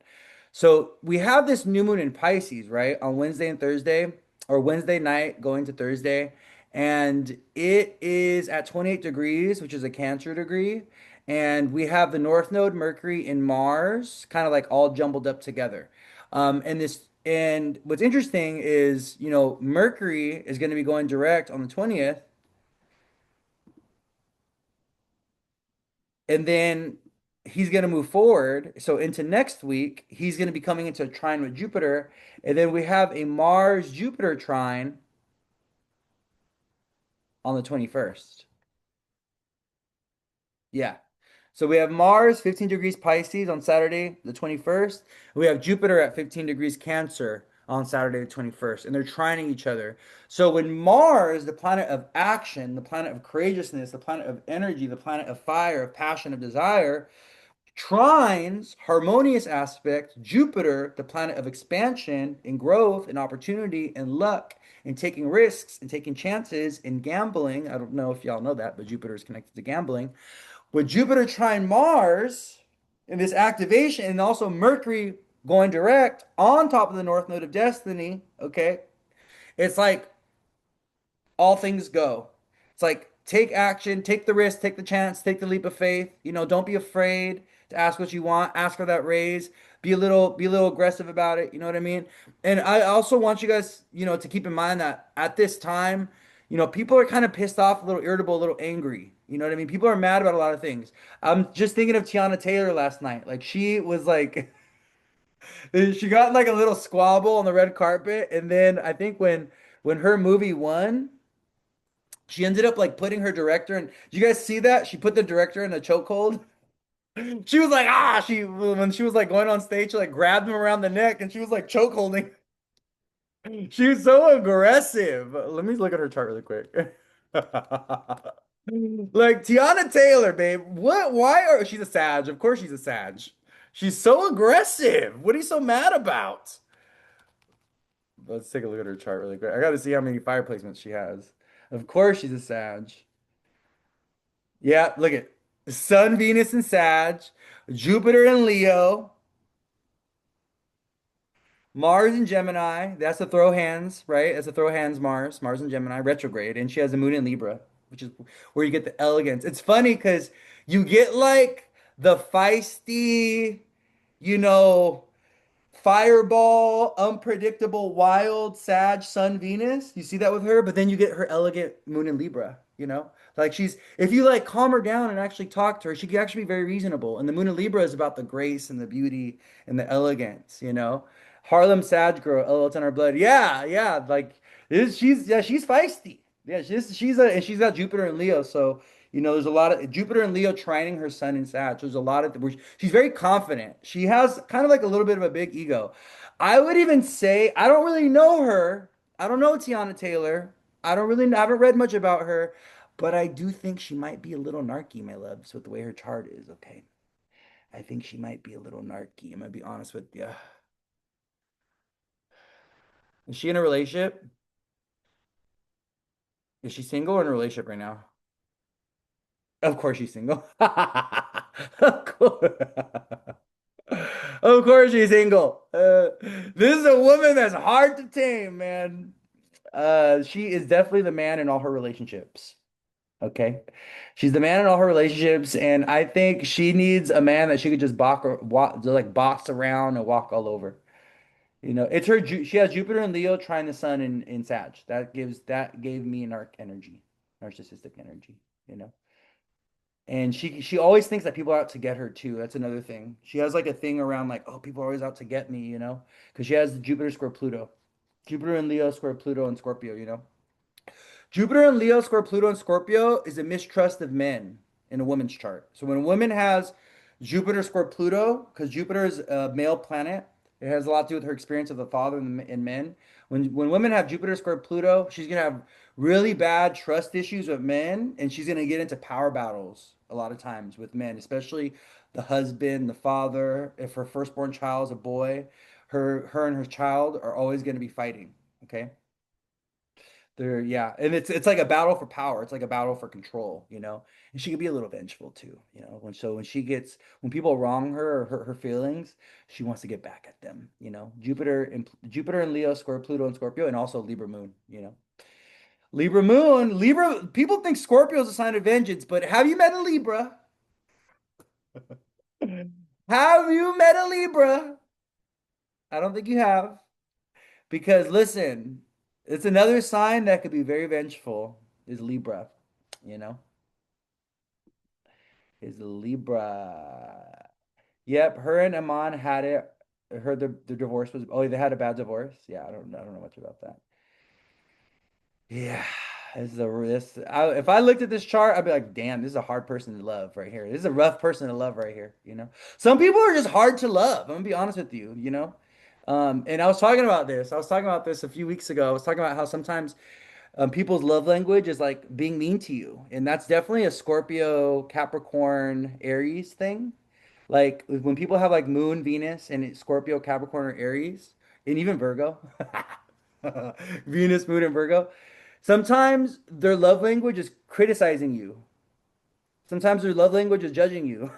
So we have this new moon in Pisces, right, on Wednesday and Thursday, or Wednesday night going to Thursday, and it is at 28 degrees, which is a Cancer degree, and we have the North Node, Mercury, and Mars, kind of like all jumbled up together. And what's interesting is, Mercury is going to be going direct on the 20th. And then he's going to move forward. So into next week, he's going to be coming into a trine with Jupiter. And then we have a Mars Jupiter trine on the 21st. Yeah. So we have Mars 15 degrees Pisces on Saturday, the 21st. We have Jupiter at 15 degrees Cancer on Saturday, the 21st. And they're trining each other. So when Mars, the planet of action, the planet of courageousness, the planet of energy, the planet of fire, of passion, of desire, trines, harmonious aspect, Jupiter, the planet of expansion and growth and opportunity and luck and taking risks and taking chances and gambling. I don't know if y'all know that, but Jupiter is connected to gambling. With Jupiter trine Mars in this activation and also Mercury going direct on top of the North Node of Destiny, okay, it's like all things go. It's like take action, take the risk, take the chance, take the leap of faith. Don't be afraid to ask what you want, ask for that raise, be a little aggressive about it. You know what I mean? And I also want you guys, to keep in mind that at this time, people are kind of pissed off, a little irritable, a little angry. You know what I mean? People are mad about a lot of things. I'm just thinking of Tiana Taylor last night. Like she was like she got like a little squabble on the red carpet, and then I think when her movie won, she ended up like putting her director in. Did you guys see that? She put the director in a chokehold. She was like, she when she was like going on stage, she like grabbed him around the neck and she was like chokeholding. She was so aggressive. Let me look at her chart really quick. Like Tiana Taylor, babe. What? Why are she's a Sag? Of course she's a Sag. She's so aggressive. What are you so mad about? Let's take a look at her chart really quick. I got to see how many fire placements she has. Of course she's a Sag. Yeah, look at Sun, Venus, and Sag, Jupiter and Leo, Mars and Gemini. That's a throw hands, right? That's a throw hands Mars and Gemini retrograde. And she has a moon in Libra, which is where you get the elegance. It's funny because you get like the feisty, you know, Fireball, unpredictable, wild, Sag, Sun, Venus. You see that with her, but then you get her elegant Moon in Libra, Like if you like calm her down and actually talk to her, she can actually be very reasonable. And the Moon in Libra is about the grace and the beauty and the elegance. Harlem Sag girl, oh, it's on her blood. Yeah, yeah, like she's feisty. Yeah, and she's got Jupiter and Leo, so there's a lot of Jupiter and Leo trining her sun in Sag. There's a lot of she's very confident. She has kind of like a little bit of a big ego. I would even say I don't really know her. I don't know Tiana Taylor. I haven't read much about her, But I do think she might be a little narky, my loves, with the way her chart is, okay? I think she might be a little narky. I'm gonna be honest with you. Is she in a relationship? Is she single or in a relationship right now? Of course she's single. Of course. Of course she's single. This is a woman that's hard to tame, man. She is definitely the man in all her relationships. Okay. She's the man in all her relationships, and I think she needs a man that she could just like box around and walk all over. It's her. She has Jupiter and Leo trying the sun in Sag. That gave me energy, narcissistic energy. You know, and she always thinks that people are out to get her too. That's another thing. She has like a thing around like, oh, people are always out to get me. Because she has Jupiter square Pluto, Jupiter and Leo square Pluto and Scorpio. Jupiter and Leo square Pluto and Scorpio is a mistrust of men in a woman's chart. So when a woman has Jupiter square Pluto, because Jupiter is a male planet, it has a lot to do with her experience of the father in men. When women have Jupiter square Pluto, she's gonna have really bad trust issues with men, and she's gonna get into power battles a lot of times with men, especially the husband, the father. If her firstborn child is a boy, her and her child are always gonna be fighting. Okay. Yeah, and it's like a battle for power. It's like a battle for control. And she can be a little vengeful too. When people wrong her or hurt her feelings, she wants to get back at them. Jupiter and Leo square Pluto and Scorpio, and also Libra moon. Libra, people think Scorpio is a sign of vengeance, but have you met a Libra? Have you met a Libra? I don't think you have. Because listen, it's another sign that could be very vengeful is Libra, you know, is Libra. Yep, her and Amon had it. I heard the divorce was, oh, they had a bad divorce. Yeah, I don't know much about that. Yeah, if I looked at this chart, I'd be like, damn, this is a hard person to love right here. This is a rough person to love right here. Some people are just hard to love. I'm gonna be honest with you. And I was talking about this. I was talking about this a few weeks ago. I was talking about how sometimes people's love language is like being mean to you. And that's definitely a Scorpio, Capricorn, Aries thing. Like when people have like Moon, Venus, and it's Scorpio, Capricorn, or Aries, and even Virgo, Venus, Moon, and Virgo, sometimes their love language is criticizing you. Sometimes their love language is judging you.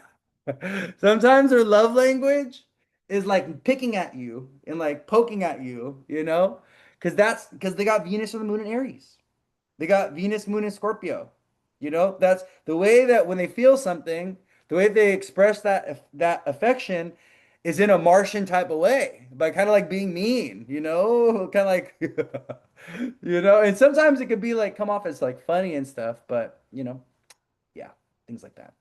Sometimes their love language is like picking at you and like poking at you. Because they got Venus or the Moon in Aries. They got Venus, Moon, and Scorpio. That's the way that when they feel something, the way they express that affection is in a Martian type of way, by kind of like being mean. Kind of like, and sometimes it could be like come off as like funny and stuff, but yeah, things like that.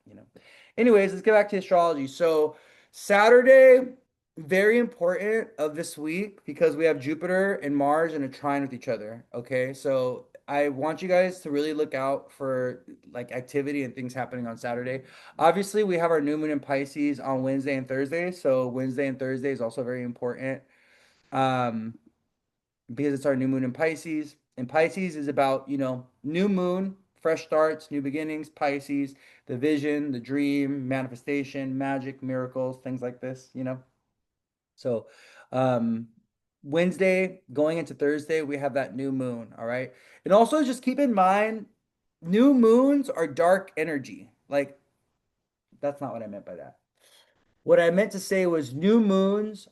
Anyways, let's get back to astrology. So Saturday, very important of this week because we have Jupiter and Mars in a trine with each other. Okay, so I want you guys to really look out for like activity and things happening on Saturday. Obviously, we have our new moon in Pisces on Wednesday and Thursday, so Wednesday and Thursday is also very important. Um, because it's our new moon in Pisces. And Pisces is about, new moon, fresh starts, new beginnings, Pisces, the vision, the dream, manifestation, magic, miracles, things like this. So, um, Wednesday going into Thursday, we have that new moon, all right? And also just keep in mind, new moons are dark energy. Like, that's not what I meant by that. What I meant to say was new moons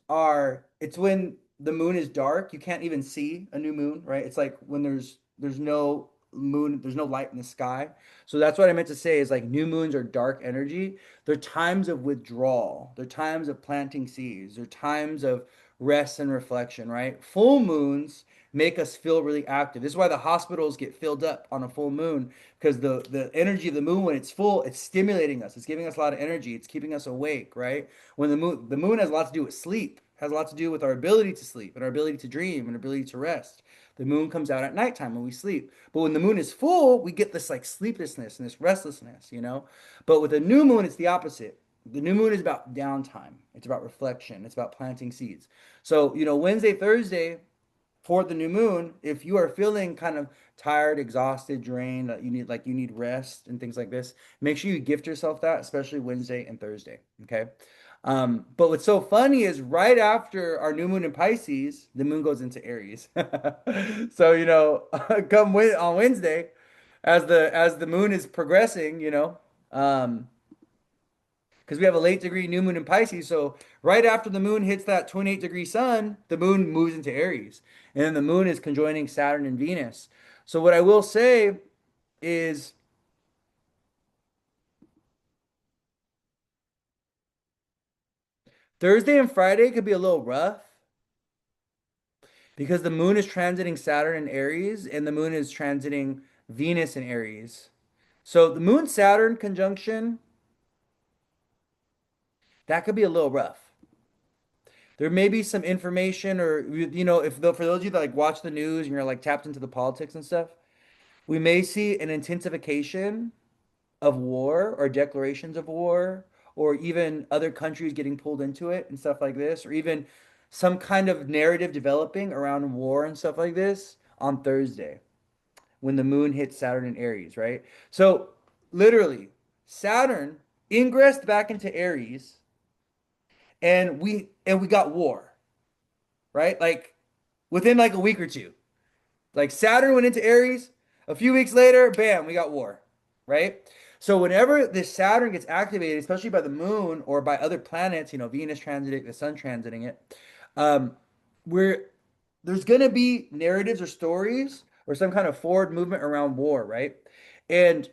it's when the moon is dark. You can't even see a new moon, right? It's like when there's no moon, there's no light in the sky. So that's what I meant to say is like new moons are dark energy. They're times of withdrawal. They're times of planting seeds. They're times of rest and reflection, right? Full moons make us feel really active. This is why the hospitals get filled up on a full moon because the energy of the moon when it's full, it's stimulating us. It's giving us a lot of energy. It's keeping us awake, right? When the moon has a lot to do with sleep, has a lot to do with our ability to sleep and our ability to dream and ability to rest. The moon comes out at nighttime when we sleep. But when the moon is full, we get this like sleeplessness and this restlessness. But with a new moon, it's the opposite. The new moon is about downtime. It's about reflection. It's about planting seeds. So, Wednesday, Thursday, for the new moon, if you are feeling kind of tired, exhausted, drained, that you need rest and things like this, make sure you gift yourself that, especially Wednesday and Thursday. Okay. But what's so funny is right after our new moon in Pisces, the moon goes into Aries. So, on Wednesday, as the moon is progressing, um, because we have a late degree new moon in Pisces. So right after the moon hits that 28-degree sun, the moon moves into Aries. And then the moon is conjoining Saturn and Venus. So what I will say is Thursday and Friday could be a little rough because the moon is transiting Saturn in Aries and the moon is transiting Venus in Aries. So the moon Saturn conjunction, that could be a little rough. There may be some information or if for those of you that like watch the news and you're like tapped into the politics and stuff, we may see an intensification of war or declarations of war, or even other countries getting pulled into it and stuff like this, or even some kind of narrative developing around war and stuff like this on Thursday when the moon hits Saturn in Aries, right? So literally, Saturn ingressed back into Aries and we got war, right? Like within like a week or two. Like Saturn went into Aries. A few weeks later, bam, we got war, right? So whenever this Saturn gets activated, especially by the moon or by other planets, Venus transiting, the sun transiting it, um, we're there's gonna be narratives or stories or some kind of forward movement around war, right? And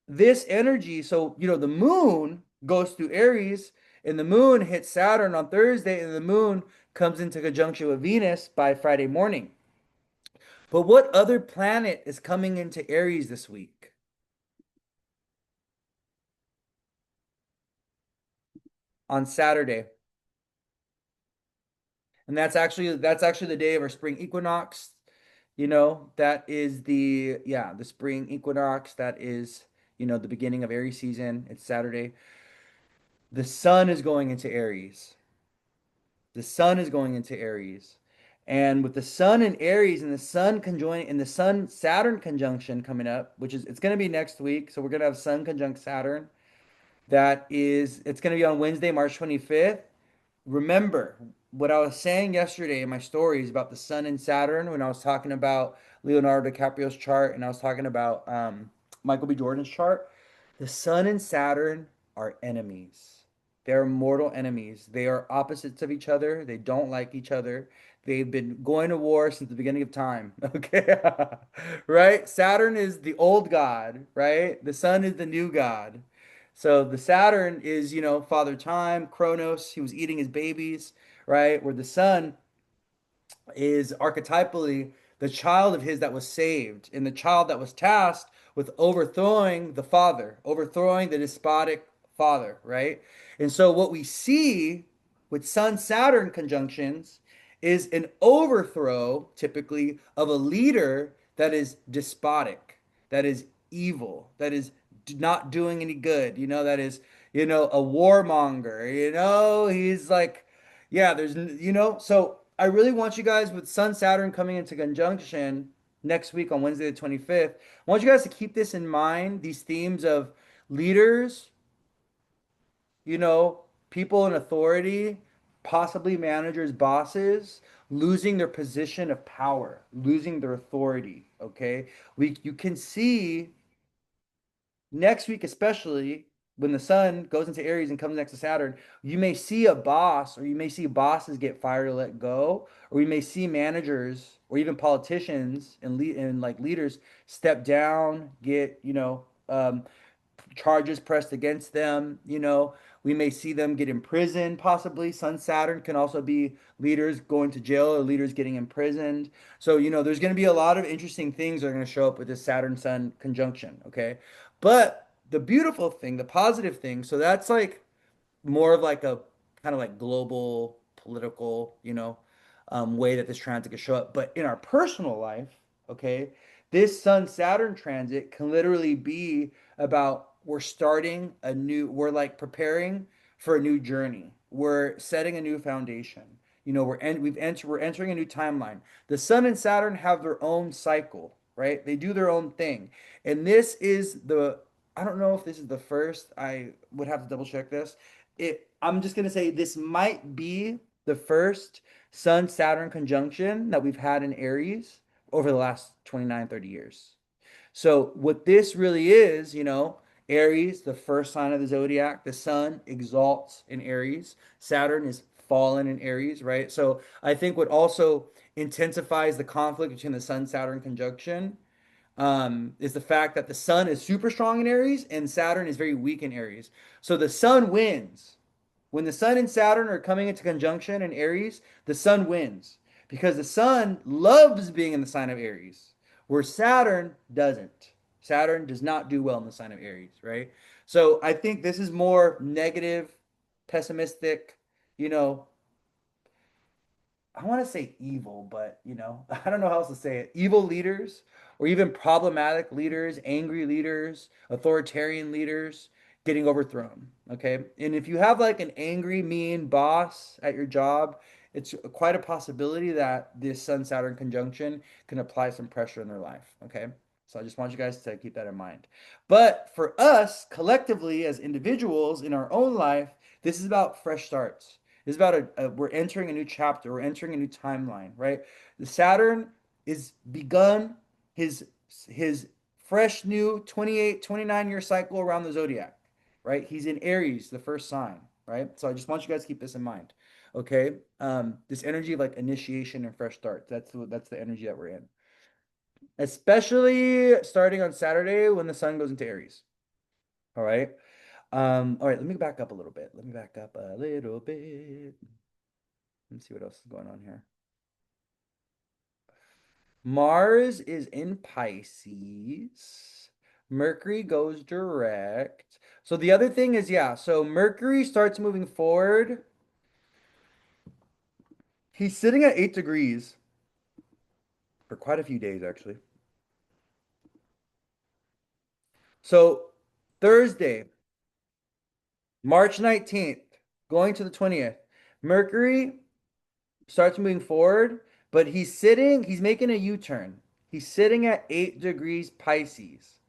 this energy, so the moon goes through Aries, and the moon hits Saturn on Thursday, and the moon comes into conjunction with Venus by Friday morning. But what other planet is coming into Aries this week? On Saturday. And that's actually the day of our spring equinox. That is the spring equinox. That is, the beginning of Aries season. It's Saturday. The sun is going into Aries. The sun is going into Aries. And with the sun in Aries and the sun conjoining and the sun Saturn conjunction coming up, which is it's going to be next week. So we're going to have sun conjunct Saturn. It's going to be on Wednesday, March 25th. Remember what I was saying yesterday in my stories about the sun and Saturn when I was talking about Leonardo DiCaprio's chart and I was talking about Michael B. Jordan's chart. The sun and Saturn are enemies. They're mortal enemies. They are opposites of each other. They don't like each other. They've been going to war since the beginning of time. Okay. Right? Saturn is the old god, right? The sun is the new god. So the Saturn is, Father Time, Kronos. He was eating his babies, right? Where the sun is archetypally the child of his that was saved and the child that was tasked with overthrowing the father, overthrowing the despotic father, right? And so what we see with Sun Saturn conjunctions is an overthrow typically of a leader that is despotic, that is evil, that is not doing any good, that is, a warmonger, he's like, yeah, so I really want you guys with Sun Saturn coming into conjunction next week on Wednesday the 25th. I want you guys to keep this in mind, these themes of leaders, you know, people in authority, possibly managers, bosses, losing their position of power, losing their authority, okay? You can see next week, especially when the sun goes into Aries and comes next to Saturn, you may see a boss or you may see bosses get fired or let go, or you may see managers or even politicians and like leaders step down, get, charges pressed against them. We may see them get imprisoned, possibly. Sun Saturn can also be leaders going to jail or leaders getting imprisoned. So, there's going to be a lot of interesting things that are going to show up with this Saturn Sun conjunction. Okay. But the beautiful thing, the positive thing, so that's like more of like a kind of like global political, way that this transit could show up. But in our personal life, okay, this Sun Saturn transit can literally be about we're like preparing for a new journey. We're setting a new foundation. We're entering a new timeline. The Sun and Saturn have their own cycle, right? They do their own thing. And this is the I don't know if this is the first. I would have to double check this. I'm just gonna say this might be the first Sun Saturn conjunction that we've had in Aries over the last 29, 30 years. So what this really is, Aries, the first sign of the zodiac, the sun exalts in Aries. Saturn is fallen in Aries, right? So I think what also intensifies the conflict between the sun Saturn conjunction is the fact that the sun is super strong in Aries and Saturn is very weak in Aries. So the sun wins. When the sun and Saturn are coming into conjunction in Aries, the sun wins because the sun loves being in the sign of Aries, where Saturn doesn't. Saturn does not do well in the sign of Aries, right? So I think this is more negative, pessimistic, you know, I want to say evil, but I don't know how else to say it. Evil leaders, or even problematic leaders, angry leaders, authoritarian leaders getting overthrown. Okay. And if you have like an angry, mean boss at your job, it's quite a possibility that this Sun Saturn conjunction can apply some pressure in their life. Okay. So I just want you guys to keep that in mind. But for us collectively as individuals in our own life, this is about fresh starts. It's about we're entering a new chapter, we're entering a new timeline, right? The Saturn is begun his his fresh new 28, 29-year cycle around the zodiac, right? He's in Aries, the first sign, right? So I just want you guys to keep this in mind. Okay? This energy of like initiation and fresh start. That's the energy that we're in. Especially starting on Saturday when the sun goes into Aries. All right. All right, let me back up a little bit. Let me back up a little bit. Let's see what else is going on here. Mars is in Pisces. Mercury goes direct. So the other thing is, yeah, so Mercury starts moving forward. He's sitting at 8 degrees for quite a few days, actually. So Thursday, March 19th, going to the 20th, Mercury starts moving forward, but he's making a U-turn. He's sitting at 8 degrees Pisces.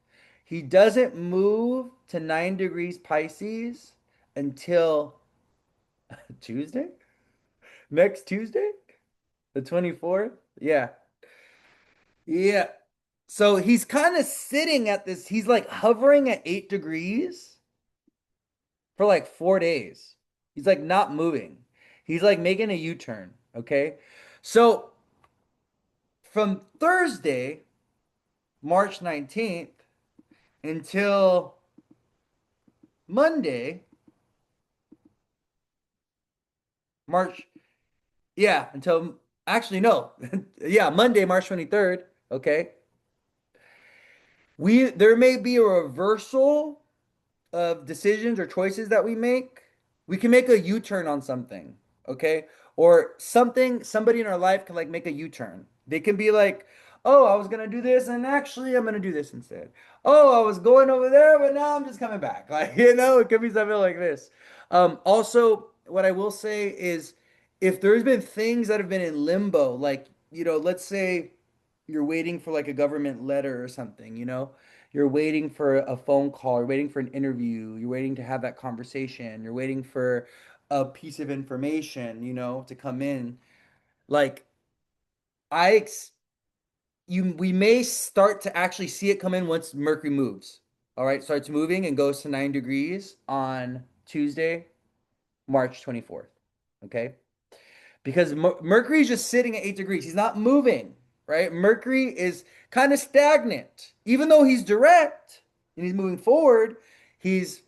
He doesn't move to 9 degrees Pisces until Tuesday? Next Tuesday? The 24th? Yeah. Yeah. So he's kind of sitting at this, he's like hovering at 8 degrees for like 4 days. He's like not moving. He's like making a U-turn. Okay. So from Thursday, March 19th until Monday, March, yeah, until actually, no, yeah, Monday, March 23rd. Okay. There may be a reversal of decisions or choices that we make. We can make a U-turn on something, okay? Or somebody in our life can like make a U-turn. They can be like, "Oh, I was gonna do this, and actually I'm gonna do this instead. Oh, I was going over there, but now I'm just coming back." Like, it could be something like this. Also, what I will say is if there's been things that have been in limbo, like, let's say you're waiting for like a government letter or something, you're waiting for a phone call, you're waiting for an interview, you're waiting to have that conversation, you're waiting for a piece of information, to come in. Like I ex you we may start to actually see it come in once Mercury moves. All right, starts moving and goes to 9 degrees on Tuesday, March 24th. Okay? Because Mercury's just sitting at 8 degrees. He's not moving, right? Mercury is kind of stagnant. Even though he's direct and he's moving forward, he's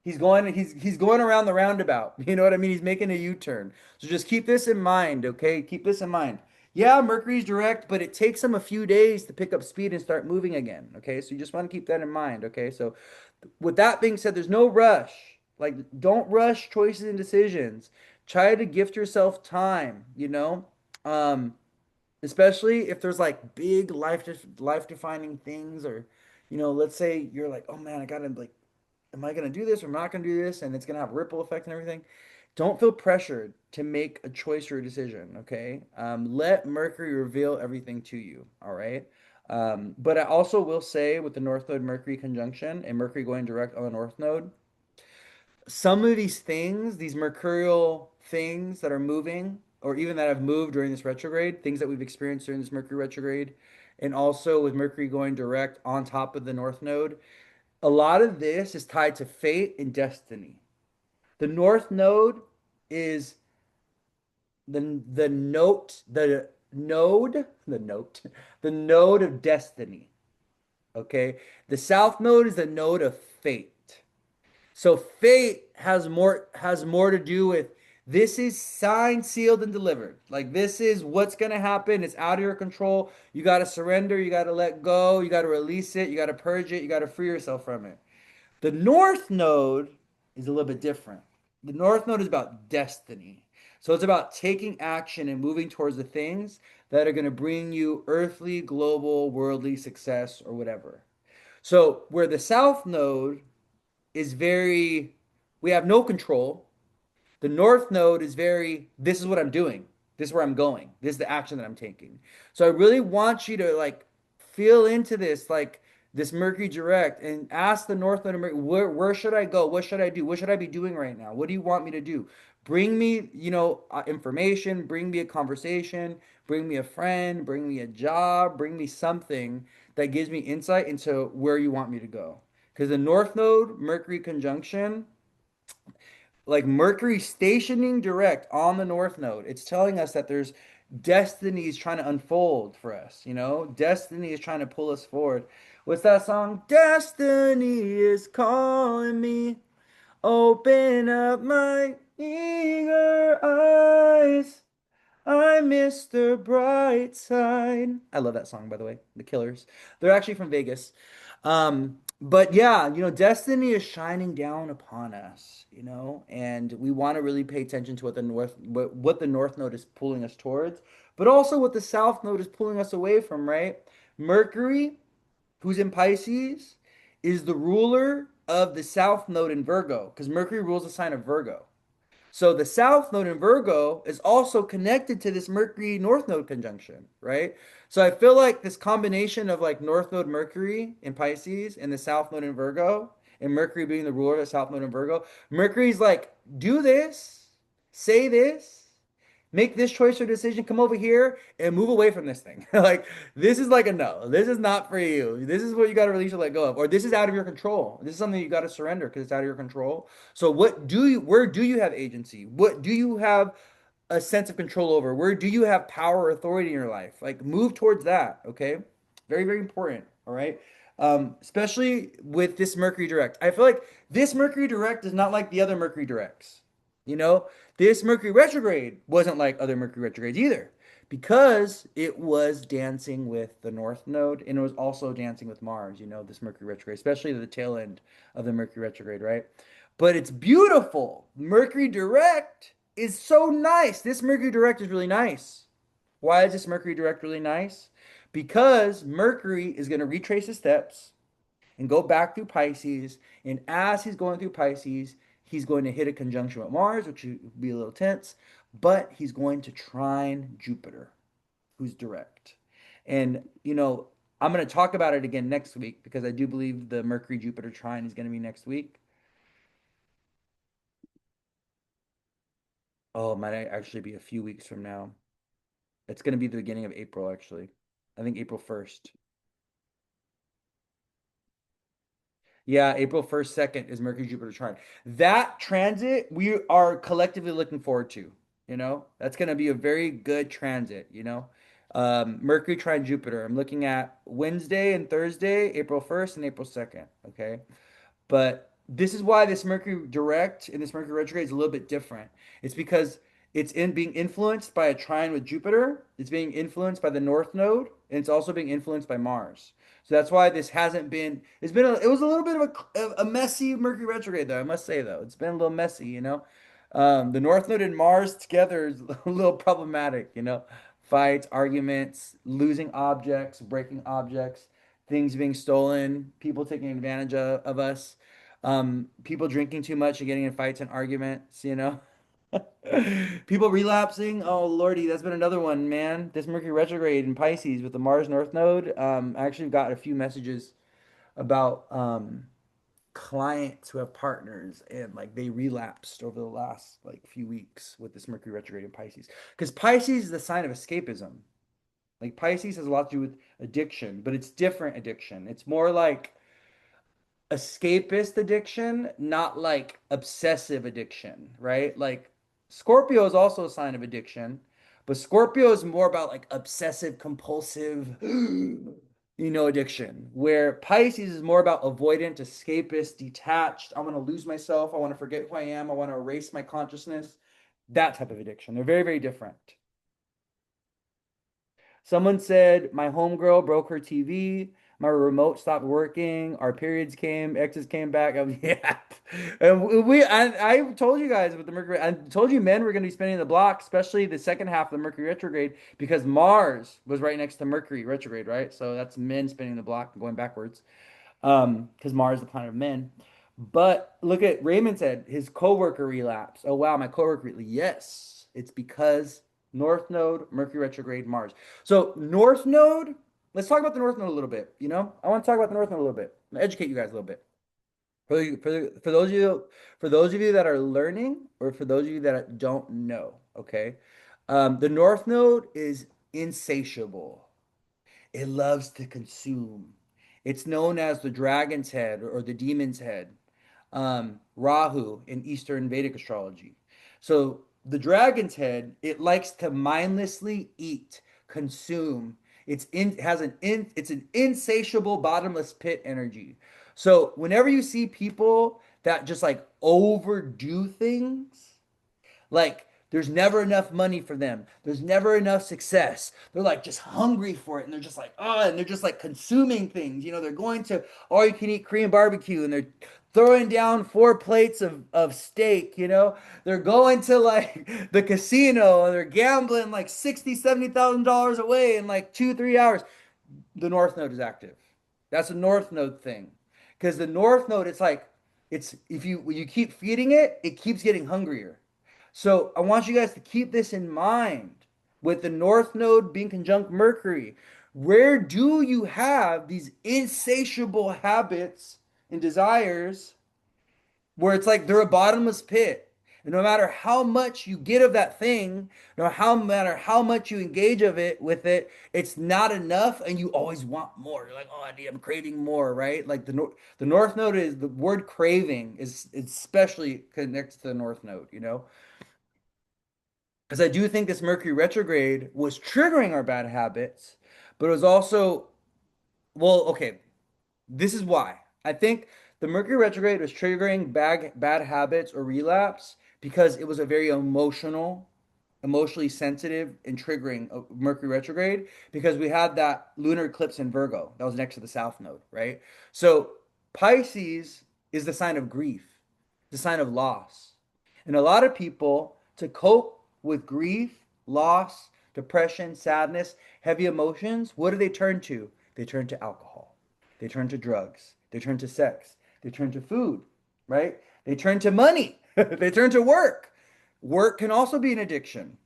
he's going around the roundabout. You know what I mean? He's making a U-turn. So just keep this in mind, okay? Keep this in mind. Yeah, Mercury's direct, but it takes him a few days to pick up speed and start moving again, okay? So you just want to keep that in mind, okay? So with that being said, there's no rush. Like, don't rush choices and decisions. Try to gift yourself time, Um, especially if there's like big life defining things, or let's say you're like, oh man, I gotta like, am I gonna do this or am I not gonna do this, and it's gonna have ripple effect and everything. Don't feel pressured to make a choice or a decision, okay? Let Mercury reveal everything to you, all right? But I also will say with the North Node Mercury conjunction and Mercury going direct on the North Node, some of these things, these mercurial things that are moving, or even that have moved during this retrograde, things that we've experienced during this Mercury retrograde, and also with Mercury going direct on top of the North Node, a lot of this is tied to fate and destiny. The North Node is the note the node the note the node of destiny. Okay, the South Node is the node of fate. So fate has more to do with this is signed, sealed, and delivered. Like this is what's gonna happen. It's out of your control. You gotta surrender. You gotta let go. You gotta release it. You gotta purge it. You gotta free yourself from it. The North Node is a little bit different. The North Node is about destiny. So it's about taking action and moving towards the things that are going to bring you earthly, global, worldly success or whatever. So where the South Node is very, we have no control. The North Node is very, this is what I'm doing. This is where I'm going. This is the action that I'm taking. So I really want you to like feel into this, like this Mercury direct, and ask the North Node, where should I go? What should I do? What should I be doing right now? What do you want me to do? Bring me, information, bring me a conversation, bring me a friend, bring me a job, bring me something that gives me insight into where you want me to go. Because the North Node, Mercury conjunction, like Mercury stationing direct on the North Node, it's telling us that there's destiny is trying to unfold for us, Destiny is trying to pull us forward. What's that song? Destiny is calling me. Open up my eager eyes. I miss the bright side. I love that song, by the way. The Killers. They're actually from Vegas. But yeah, destiny is shining down upon us, and we want to really pay attention to what the North Node is pulling us towards, but also what the South Node is pulling us away from, right? Mercury, who's in Pisces, is the ruler of the South Node in Virgo, because Mercury rules the sign of Virgo. So the South Node in Virgo is also connected to this Mercury North Node conjunction, right? So I feel like this combination of like North Node Mercury in Pisces and the South Node in Virgo, and Mercury being the ruler of the South Node in Virgo, Mercury's like, do this, say this, make this choice or decision, come over here and move away from this thing. Like, this is like a no. This is not for you. This is what you got to release or let go of. Or this is out of your control. This is something you got to surrender because it's out of your control. So where do you have agency? What do you have a sense of control over? Where do you have power or authority in your life? Like, move towards that. Okay. Very, very important. All right. Especially with this Mercury direct. I feel like this Mercury direct is not like the other Mercury directs. You know, this Mercury retrograde wasn't like other Mercury retrogrades either because it was dancing with the North Node and it was also dancing with Mars, this Mercury retrograde, especially the tail end of the Mercury retrograde, right? But it's beautiful. Mercury direct is so nice. This Mercury direct is really nice. Why is this Mercury direct really nice? Because Mercury is going to retrace his steps and go back through Pisces. And as he's going through Pisces, he's going to hit a conjunction with Mars, which would be a little tense, but he's going to trine Jupiter, who's direct. And, I'm going to talk about it again next week because I do believe the Mercury Jupiter trine is going to be next week. Oh, it might actually be a few weeks from now. It's going to be the beginning of April, actually. I think April 1st. Yeah, April 1st, 2nd is Mercury Jupiter trine. That transit we are collectively looking forward to, That's going to be a very good transit, Mercury trine Jupiter. I'm looking at Wednesday and Thursday, April 1st and April 2nd, okay? But this is why this Mercury direct and this Mercury retrograde is a little bit different. It's because it's in being influenced by a trine with Jupiter. It's being influenced by the North Node, and it's also being influenced by Mars. So that's why this hasn't been. It was a little bit of a messy Mercury retrograde, though. I must say, though, it's been a little messy. The North Node and Mars together is a little problematic. Fights, arguments, losing objects, breaking objects, things being stolen, people taking advantage of us, people drinking too much and getting in fights and arguments. People relapsing. Oh Lordy, that's been another one, man. This Mercury retrograde in Pisces with the Mars North Node. I actually got a few messages about clients who have partners and like they relapsed over the last like few weeks with this Mercury retrograde in Pisces. Because Pisces is the sign of escapism. Like Pisces has a lot to do with addiction, but it's different addiction. It's more like escapist addiction, not like obsessive addiction, right? Like Scorpio is also a sign of addiction, but Scorpio is more about like obsessive compulsive, addiction, where Pisces is more about avoidant, escapist, detached. I want to lose myself. I want to forget who I am. I want to erase my consciousness. That type of addiction. They're very, very different. Someone said my homegirl broke her TV. My remote stopped working. Our periods came. Exes came back. Yeah, and I told you guys with the Mercury. I told you men were going to be spinning the block, especially the second half of the Mercury retrograde, because Mars was right next to Mercury retrograde, right? So that's men spinning the block, going backwards because Mars is the planet of men. But look at Raymond said his coworker relapsed. Oh wow, my coworker. Yes, it's because North Node, Mercury retrograde, Mars. So North Node. Let's talk about the North Node a little bit. I want to talk about the North Node a little bit. I'm gonna educate you guys a little bit. For those of you that are learning, or for those of you that don't know, okay, the North Node is insatiable. It loves to consume. It's known as the dragon's head or the demon's head, Rahu in Eastern Vedic astrology. So the dragon's head, it likes to mindlessly eat, consume. It's an insatiable bottomless pit energy. So whenever you see people that just like overdo things, like there's never enough money for them. There's never enough success. They're like just hungry for it and they're just like, oh, and they're just like consuming things. They're going to all you can eat Korean barbecue and they're throwing down 4 plates of steak. They're going to like the casino and they're gambling like 60, $70,000 away in like 2, 3 hours. The North Node is active. That's a North Node thing. Because the North Node, it's like it's if you when you keep feeding it, it keeps getting hungrier. So I want you guys to keep this in mind with the North Node being conjunct Mercury. Where do you have these insatiable habits and desires where it's like they're a bottomless pit? And no matter how much you get of that thing, no matter how much you engage of it with it, it's not enough, and you always want more. You're like, oh, I'm craving more, right? Like the North Node is the word craving is especially connected to the North Node. Because I do think this Mercury retrograde was triggering our bad habits, but it was also, well, okay, this is why. I think the Mercury retrograde was triggering bad habits or relapse because it was a very emotionally sensitive and triggering of Mercury retrograde because we had that lunar eclipse in Virgo that was next to the South Node, right? So Pisces is the sign of grief, the sign of loss. And a lot of people, to cope with grief, loss, depression, sadness, heavy emotions, what do they turn to? They turn to alcohol. They turn to drugs. They turn to sex. They turn to food, right? They turn to money. They turn to work. Work can also be an addiction.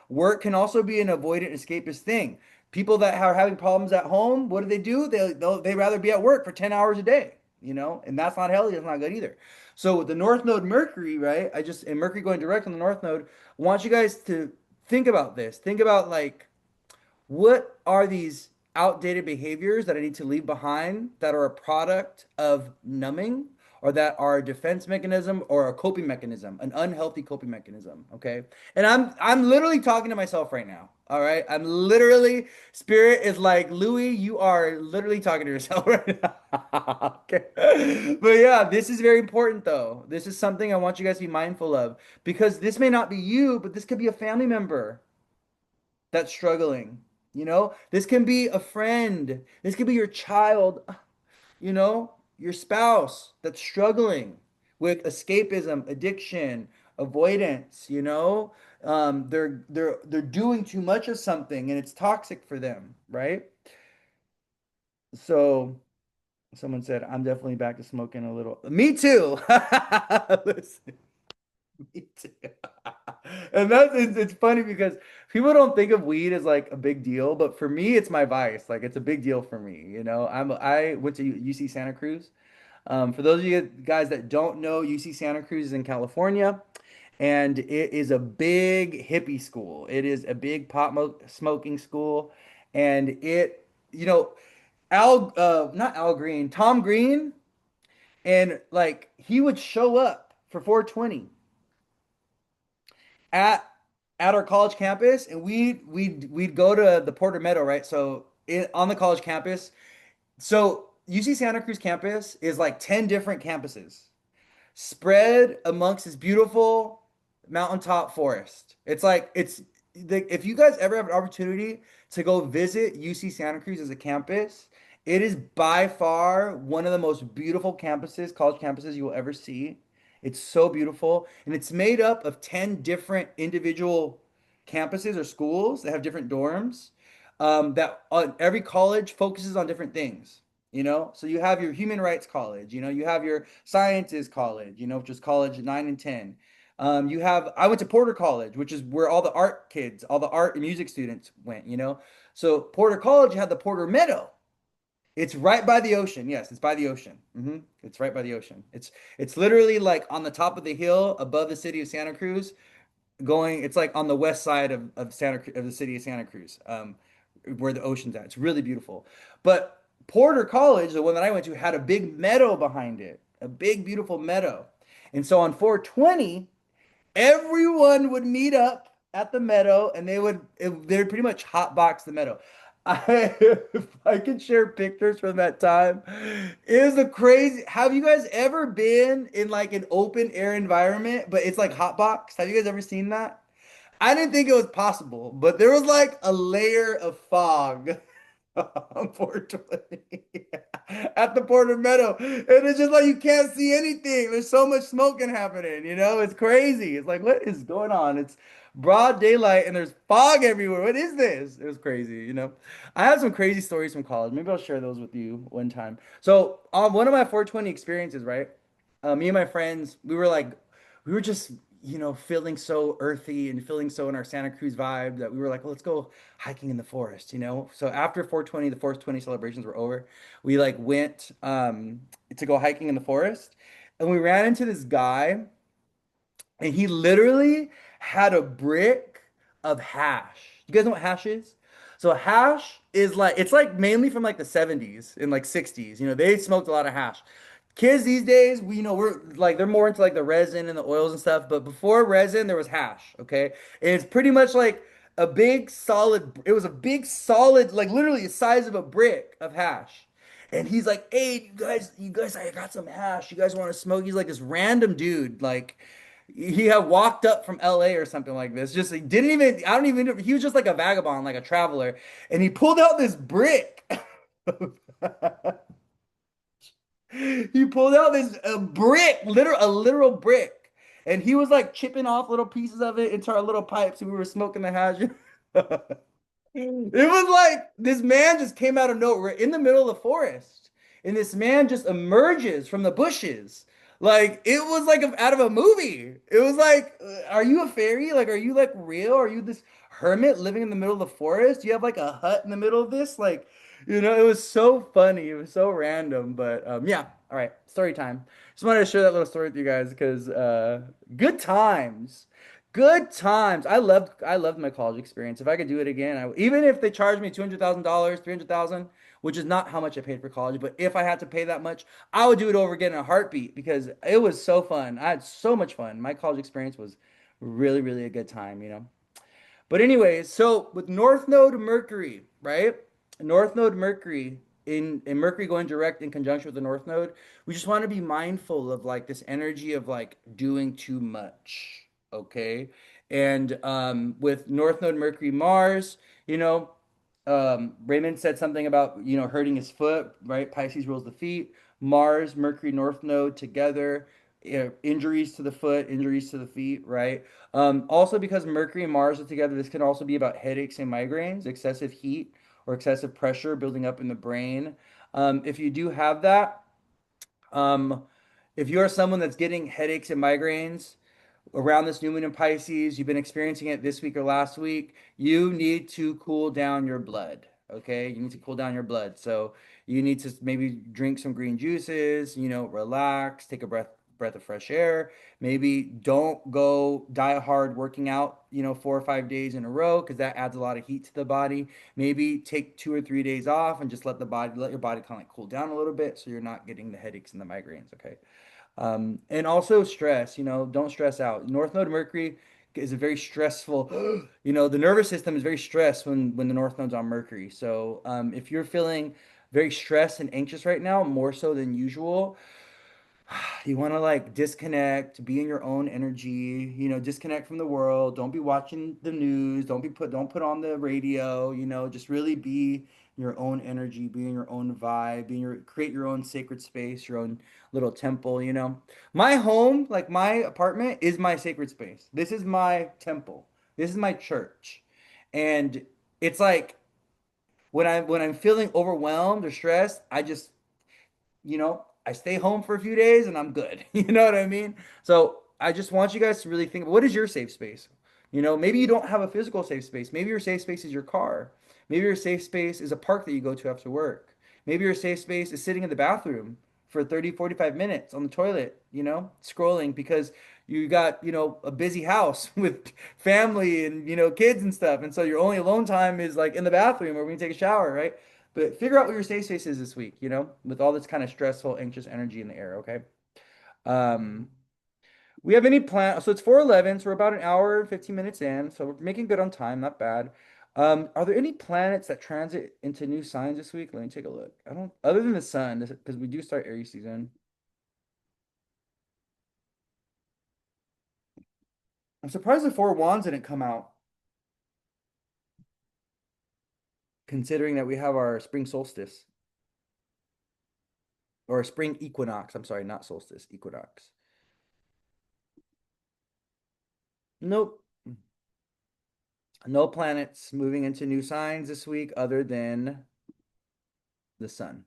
Work can also be an avoidant escapist thing. People that are having problems at home, what do? They rather be at work for 10 hours a day, and that's not healthy. That's not good either. So with the North Node Mercury, right? And Mercury going direct on the North Node, I want you guys to think about this. Think about like what are these outdated behaviors that I need to leave behind that are a product of numbing or that are a defense mechanism or a coping mechanism, an unhealthy coping mechanism, okay? And I'm literally talking to myself right now. All right? I'm literally spirit is like, "Louis, you are literally talking to yourself right now." Okay. But yeah, this is very important though. This is something I want you guys to be mindful of because this may not be you, but this could be a family member that's struggling. This can be a friend. This could be your child, your spouse that's struggling with escapism, addiction, avoidance. They're doing too much of something and it's toxic for them, right? So someone said, I'm definitely back to smoking a little. Me too. Listen, me too. And it's funny because people don't think of weed as like a big deal, but for me, it's my vice. Like it's a big deal for me. I went to UC Santa Cruz. For those of you guys that don't know, UC Santa Cruz is in California, and it is a big hippie school. It is a big smoking school, and you know, not Al Green, Tom Green, and like he would show up for 420 at our college campus, and we'd go to the Porter Meadow, right? So on the college campus, so UC Santa Cruz campus is like 10 different campuses spread amongst this beautiful mountaintop forest. It's like if you guys ever have an opportunity to go visit UC Santa Cruz as a campus, it is by far one of the most beautiful campuses, college campuses you will ever see. It's so beautiful, and it's made up of 10 different individual campuses or schools that have different dorms. That every college focuses on different things. So you have your human rights college, you have your sciences college, which is college 9 and 10. I went to Porter College, which is where all the art kids, all the art and music students went. So Porter College had the Porter Meadow. It's right by the ocean. Yes, it's by the ocean. It's right by the ocean. It's literally like on the top of the hill above the city of Santa Cruz, it's like on the west side of the city of Santa Cruz, where the ocean's at. It's really beautiful. But Porter College, the one that I went to, had a big meadow behind it, a big beautiful meadow. And so on 420, everyone would meet up at the meadow, and they'd pretty much hotbox the meadow. If I could share pictures from that time, it was a crazy. Have you guys ever been in like an open air environment, but it's like hotbox? Have you guys ever seen that? I didn't think it was possible, but there was like a layer of fog on 420 at the Porter Meadow. And it's just like you can't see anything. There's so much smoking happening, It's crazy. It's like, what is going on? It's broad daylight and there's fog everywhere. What is this? It was crazy. I have some crazy stories from college. Maybe I'll share those with you one time. So on one of my 420 experiences, right? Me and my friends, we were just, feeling so earthy and feeling so in our Santa Cruz vibe that we were like, well, let's go hiking in the forest. So after 420, the 420 celebrations were over, we like went to go hiking in the forest, and we ran into this guy, and he literally had a brick of hash. You guys know what hash is? So hash is like it's like mainly from like the 70s and like 60s. They smoked a lot of hash. Kids these days, we're like they're more into like the resin and the oils and stuff, but before resin there was hash, okay? And it's pretty much like it was a big solid, like literally the size of a brick of hash. And he's like, "Hey, you guys, I got some hash. You guys want to smoke?" He's like this random dude, like he had walked up from LA or something like this. Just he didn't even, I don't even know. He was just like a vagabond, like a traveler. And he pulled out this brick. He pulled out this a literal brick. And he was like chipping off little pieces of it into our little pipes. And we were smoking the hash. It was like this man just came out of nowhere in the middle of the forest, and this man just emerges from the bushes. Like it was like out of a movie. It was like, are you a fairy? Like, are you like real? Are you this hermit living in the middle of the forest? Do you have like a hut in the middle of this? Like, it was so funny. It was so random. But yeah. All right, story time. Just wanted to share that little story with you guys because good times. Good times. I loved my college experience. If I could do it again, even if they charged me $200,000, 300,000, which is not how much I paid for college, but if I had to pay that much, I would do it over again in a heartbeat because it was so fun. I had so much fun. My college experience was really, really a good time. But anyways, so with North Node Mercury, right? North Node Mercury in Mercury going direct in conjunction with the North Node, we just want to be mindful of like this energy of like doing too much, okay? And with North Node Mercury Mars, Raymond said something about hurting his foot, right? Pisces rules the feet. Mars, Mercury, North Node together, injuries to the foot, injuries to the feet, right? Also, because Mercury and Mars are together, this can also be about headaches and migraines, excessive heat or excessive pressure building up in the brain. If you do have that, um, if you are someone that's getting headaches and migraines, around this new moon in Pisces, you've been experiencing it this week or last week, you need to cool down your blood. Okay, you need to cool down your blood. So you need to maybe drink some green juices, relax, take a breath of fresh air. Maybe don't go die hard working out, 4 or 5 days in a row because that adds a lot of heat to the body. Maybe take 2 or 3 days off and just let your body kind of like cool down a little bit so you're not getting the headaches and the migraines. Okay. And also stress, don't stress out. North Node Mercury is a very stressful, the nervous system is very stressed when the North Node's on Mercury. So if you're feeling very stressed and anxious right now, more so than usual, you want to like disconnect, be in your own energy, disconnect from the world. Don't be watching the news. Don't put on the radio, just really be your own energy, be in your own vibe, create your own sacred space, your own little temple. My home, like my apartment, is my sacred space. This is my temple. This is my church. And it's like when I'm feeling overwhelmed or stressed, I stay home for a few days and I'm good. You know what I mean? So I just want you guys to really think, what is your safe space? Maybe you don't have a physical safe space. Maybe your safe space is your car. Maybe your safe space is a park that you go to after work. Maybe your safe space is sitting in the bathroom for 30, 45 minutes on the toilet, scrolling because you got, a busy house with family and, kids and stuff. And so your only alone time is like in the bathroom or when you take a shower, right? But figure out what your safe space is this week, with all this kind of stressful, anxious energy in the air, okay? Um, we have any plan? So it's 4:11, so we're about an hour and 15 minutes in, so we're making good on time, not bad. Are there any planets that transit into new signs this week? Let me take a look. I don't, other than the sun, because we do start Aries season. I'm surprised the Four Wands didn't come out, considering that we have our spring solstice or spring equinox. I'm sorry, not solstice, equinox. Nope. No planets moving into new signs this week other than the sun.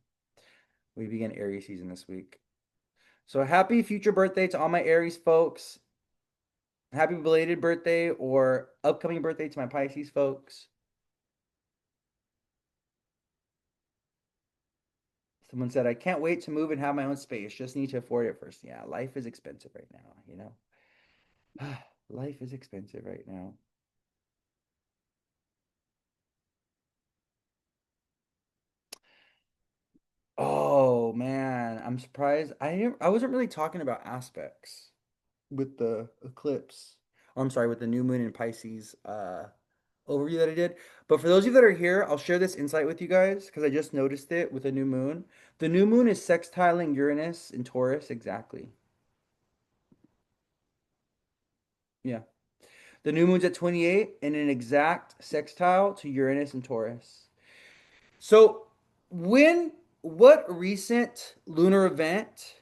We begin Aries season this week. So happy future birthday to all my Aries folks. Happy belated birthday or upcoming birthday to my Pisces folks. Someone said, I can't wait to move and have my own space. Just need to afford it first. Yeah, life is expensive right now. Life is expensive right now. Oh man, I'm surprised. I wasn't really talking about aspects with the eclipse. Oh, I'm sorry, with the new moon in Pisces overview that I did. But for those of you that are here, I'll share this insight with you guys because I just noticed it with a new moon. The new moon is sextiling Uranus in Taurus exactly. Yeah. The new moon's at 28 in an exact sextile to Uranus and Taurus. So, what recent lunar event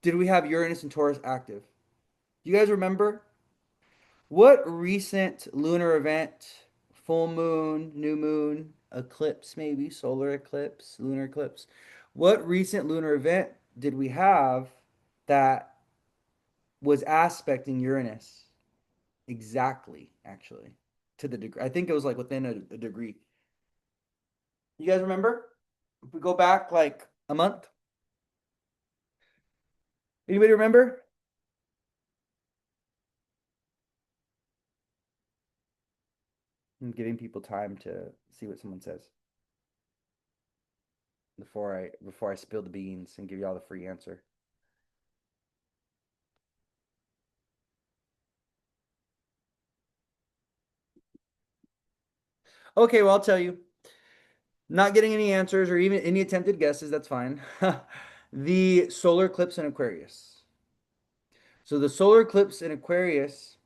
did we have Uranus and Taurus active? Do you guys remember? What recent lunar event, full moon, new moon, eclipse maybe, solar eclipse, lunar eclipse, what recent lunar event did we have that was aspecting Uranus? Exactly, actually, to the degree. I think it was like within a degree. You guys remember? If we go back like a month, anybody remember? I'm giving people time to see what someone says before I spill the beans and give you all the free answer. Okay, well, I'll tell you. Not getting any answers or even any attempted guesses, that's fine. The solar eclipse in Aquarius. So the solar eclipse in Aquarius,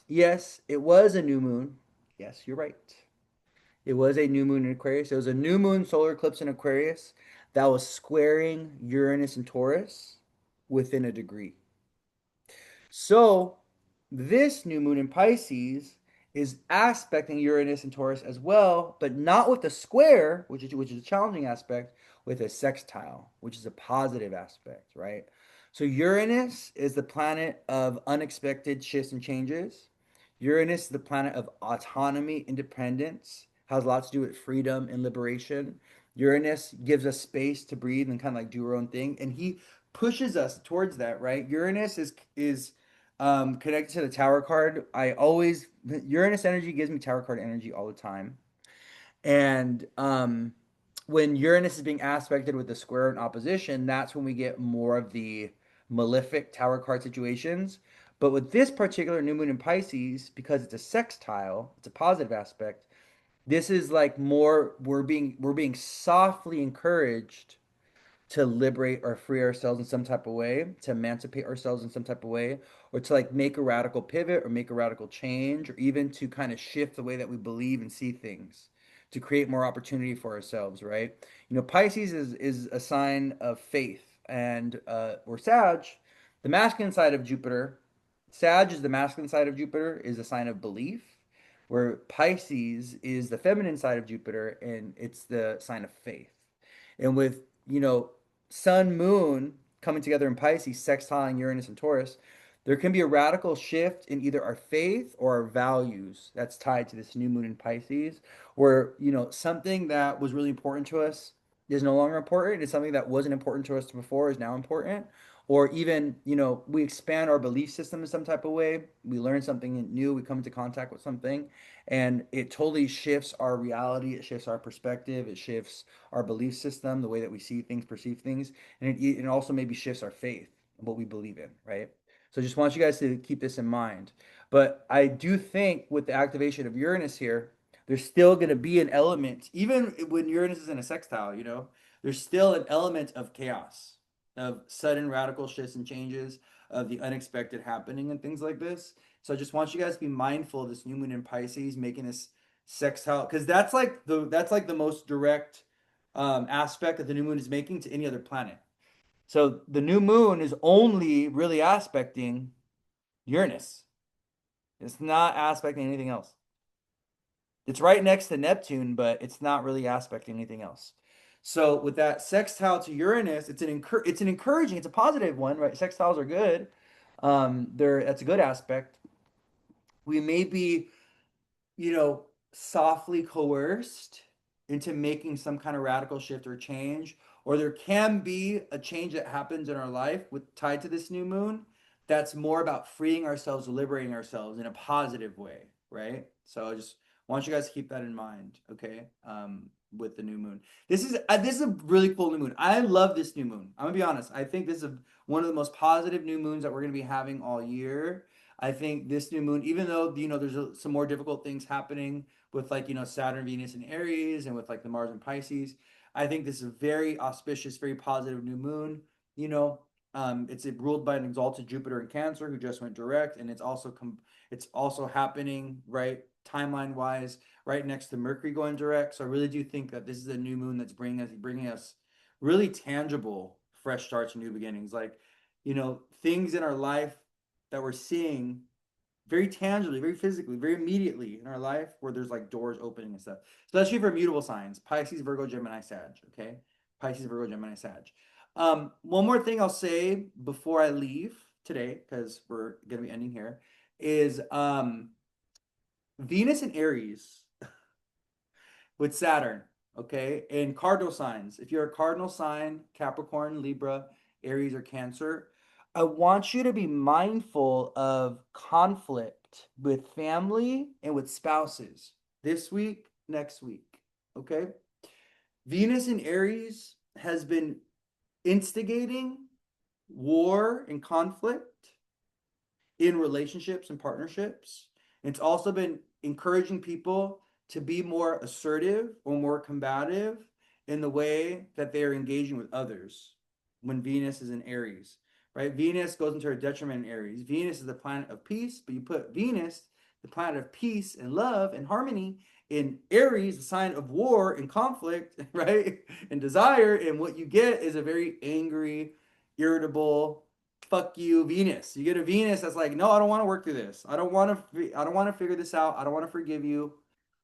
yes, it was a new moon. Yes, you're right. It was a new moon in Aquarius. It was a new moon solar eclipse in Aquarius that was squaring Uranus and Taurus within a degree. So this new moon in Pisces is aspecting Uranus and Taurus as well, but not with a square, which is a challenging aspect, with a sextile, which is a positive aspect, right? So Uranus is the planet of unexpected shifts and changes. Uranus is the planet of autonomy, independence, has lots to do with freedom and liberation. Uranus gives us space to breathe and kind of like do our own thing, and he pushes us towards that, right? Uranus is connected to the Tower card. I always Uranus energy gives me Tower card energy all the time. And when Uranus is being aspected with the square in opposition, that's when we get more of the malefic tower card situations. But with this particular new moon in Pisces, because it's a sextile, it's a positive aspect. This is like more we're being softly encouraged to liberate or free ourselves in some type of way, to emancipate ourselves in some type of way, or to like make a radical pivot or make a radical change, or even to kind of shift the way that we believe and see things, to create more opportunity for ourselves, right? Pisces is a sign of faith, and or Sag, the masculine side of Jupiter. Sag is the masculine side of Jupiter, is a sign of belief, where Pisces is the feminine side of Jupiter, and it's the sign of faith. And with, Sun, Moon coming together in Pisces, sextiling Uranus and Taurus, there can be a radical shift in either our faith or our values that's tied to this new moon in Pisces, where, something that was really important to us is no longer important, and something that wasn't important to us before is now important. Or even, we expand our belief system in some type of way. We learn something new, we come into contact with something, and it totally shifts our reality, it shifts our perspective, it shifts our belief system, the way that we see things, perceive things, and it also maybe shifts our faith and what we believe in, right? So I just want you guys to keep this in mind. But I do think with the activation of Uranus here, there's still going to be an element, even when Uranus is in a sextile, there's still an element of chaos, of sudden radical shifts and changes, of the unexpected happening and things like this. So I just want you guys to be mindful of this new moon in Pisces making this sextile, because that's like the most direct aspect that the new moon is making to any other planet. So the new moon is only really aspecting Uranus. It's not aspecting anything else. It's right next to Neptune, but it's not really aspecting anything else. So with that sextile to Uranus, it's an encouraging, it's a positive one, right? Sextiles are good. That's a good aspect. We may be, you know, softly coerced into making some kind of radical shift or change, or there can be a change that happens in our life with tied to this new moon that's more about freeing ourselves, liberating ourselves in a positive way, right? So I just want you guys to keep that in mind, okay? With the new moon. This is a really cool new moon. I love this new moon. I'm gonna be honest. I think this is one of the most positive new moons that we're gonna be having all year. I think this new moon, even though there's some more difficult things happening with like Saturn, Venus, and Aries, and with like the Mars and Pisces, I think this is a very auspicious, very positive new moon. You know, it's ruled by an exalted Jupiter in Cancer who just went direct, and it's also happening right timeline wise right next to Mercury going direct. So I really do think that this is a new moon that's bringing us really tangible fresh starts and new beginnings. Like things in our life that we're seeing very tangibly, very physically, very immediately in our life where there's like doors opening and stuff. Especially for mutable signs, Pisces, Virgo, Gemini, Sag. Okay. Pisces, Virgo, Gemini, Sag. One more thing I'll say before I leave today, because we're gonna be ending here, is Venus and Aries with Saturn, okay? And cardinal signs. If you're a cardinal sign, Capricorn, Libra, Aries, or Cancer, I want you to be mindful of conflict with family and with spouses this week, next week, okay? Venus in Aries has been instigating war and conflict in relationships and partnerships. It's also been encouraging people to be more assertive or more combative in the way that they are engaging with others when Venus is in Aries, right? Venus goes into a detriment in Aries. Venus is the planet of peace, but you put Venus, the planet of peace and love and harmony, in Aries, the sign of war and conflict, right? And desire. And what you get is a very angry, irritable, fuck you Venus. You get a Venus that's like, no, I don't want to work through this. I don't want to figure this out. I don't want to forgive you.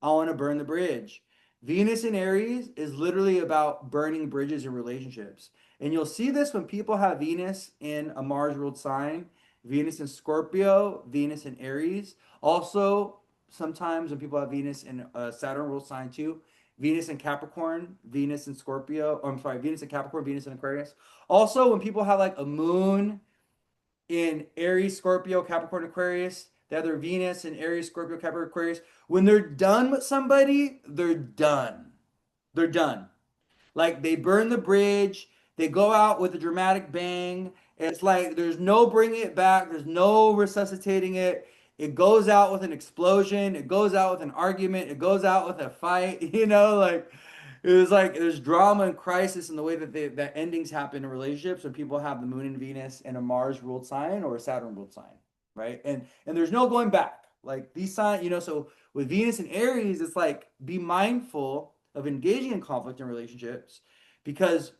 I want to burn the bridge. Venus in Aries is literally about burning bridges in relationships. And you'll see this when people have Venus in a Mars ruled sign, Venus in Scorpio, Venus in Aries. Also, sometimes when people have Venus in a Saturn ruled sign too, Venus in Capricorn, Venus in Scorpio, oh, I'm sorry, Venus in Capricorn, Venus in Aquarius. Also, when people have like a moon in Aries, Scorpio, Capricorn, Aquarius, they have their Venus in Aries, Scorpio, Capricorn, Aquarius. When they're done with somebody, they're done. They're done. Like they burn the bridge, they go out with a dramatic bang. It's like there's no bringing it back, there's no resuscitating it. It goes out with an explosion, it goes out with an argument, it goes out with a fight, like it was like there's drama and crisis in the way that endings happen in relationships when people have the moon and Venus in a Mars ruled sign or a Saturn ruled sign, right? And there's no going back. Like these signs, so with Venus and Aries, it's like be mindful of engaging in conflict in relationships because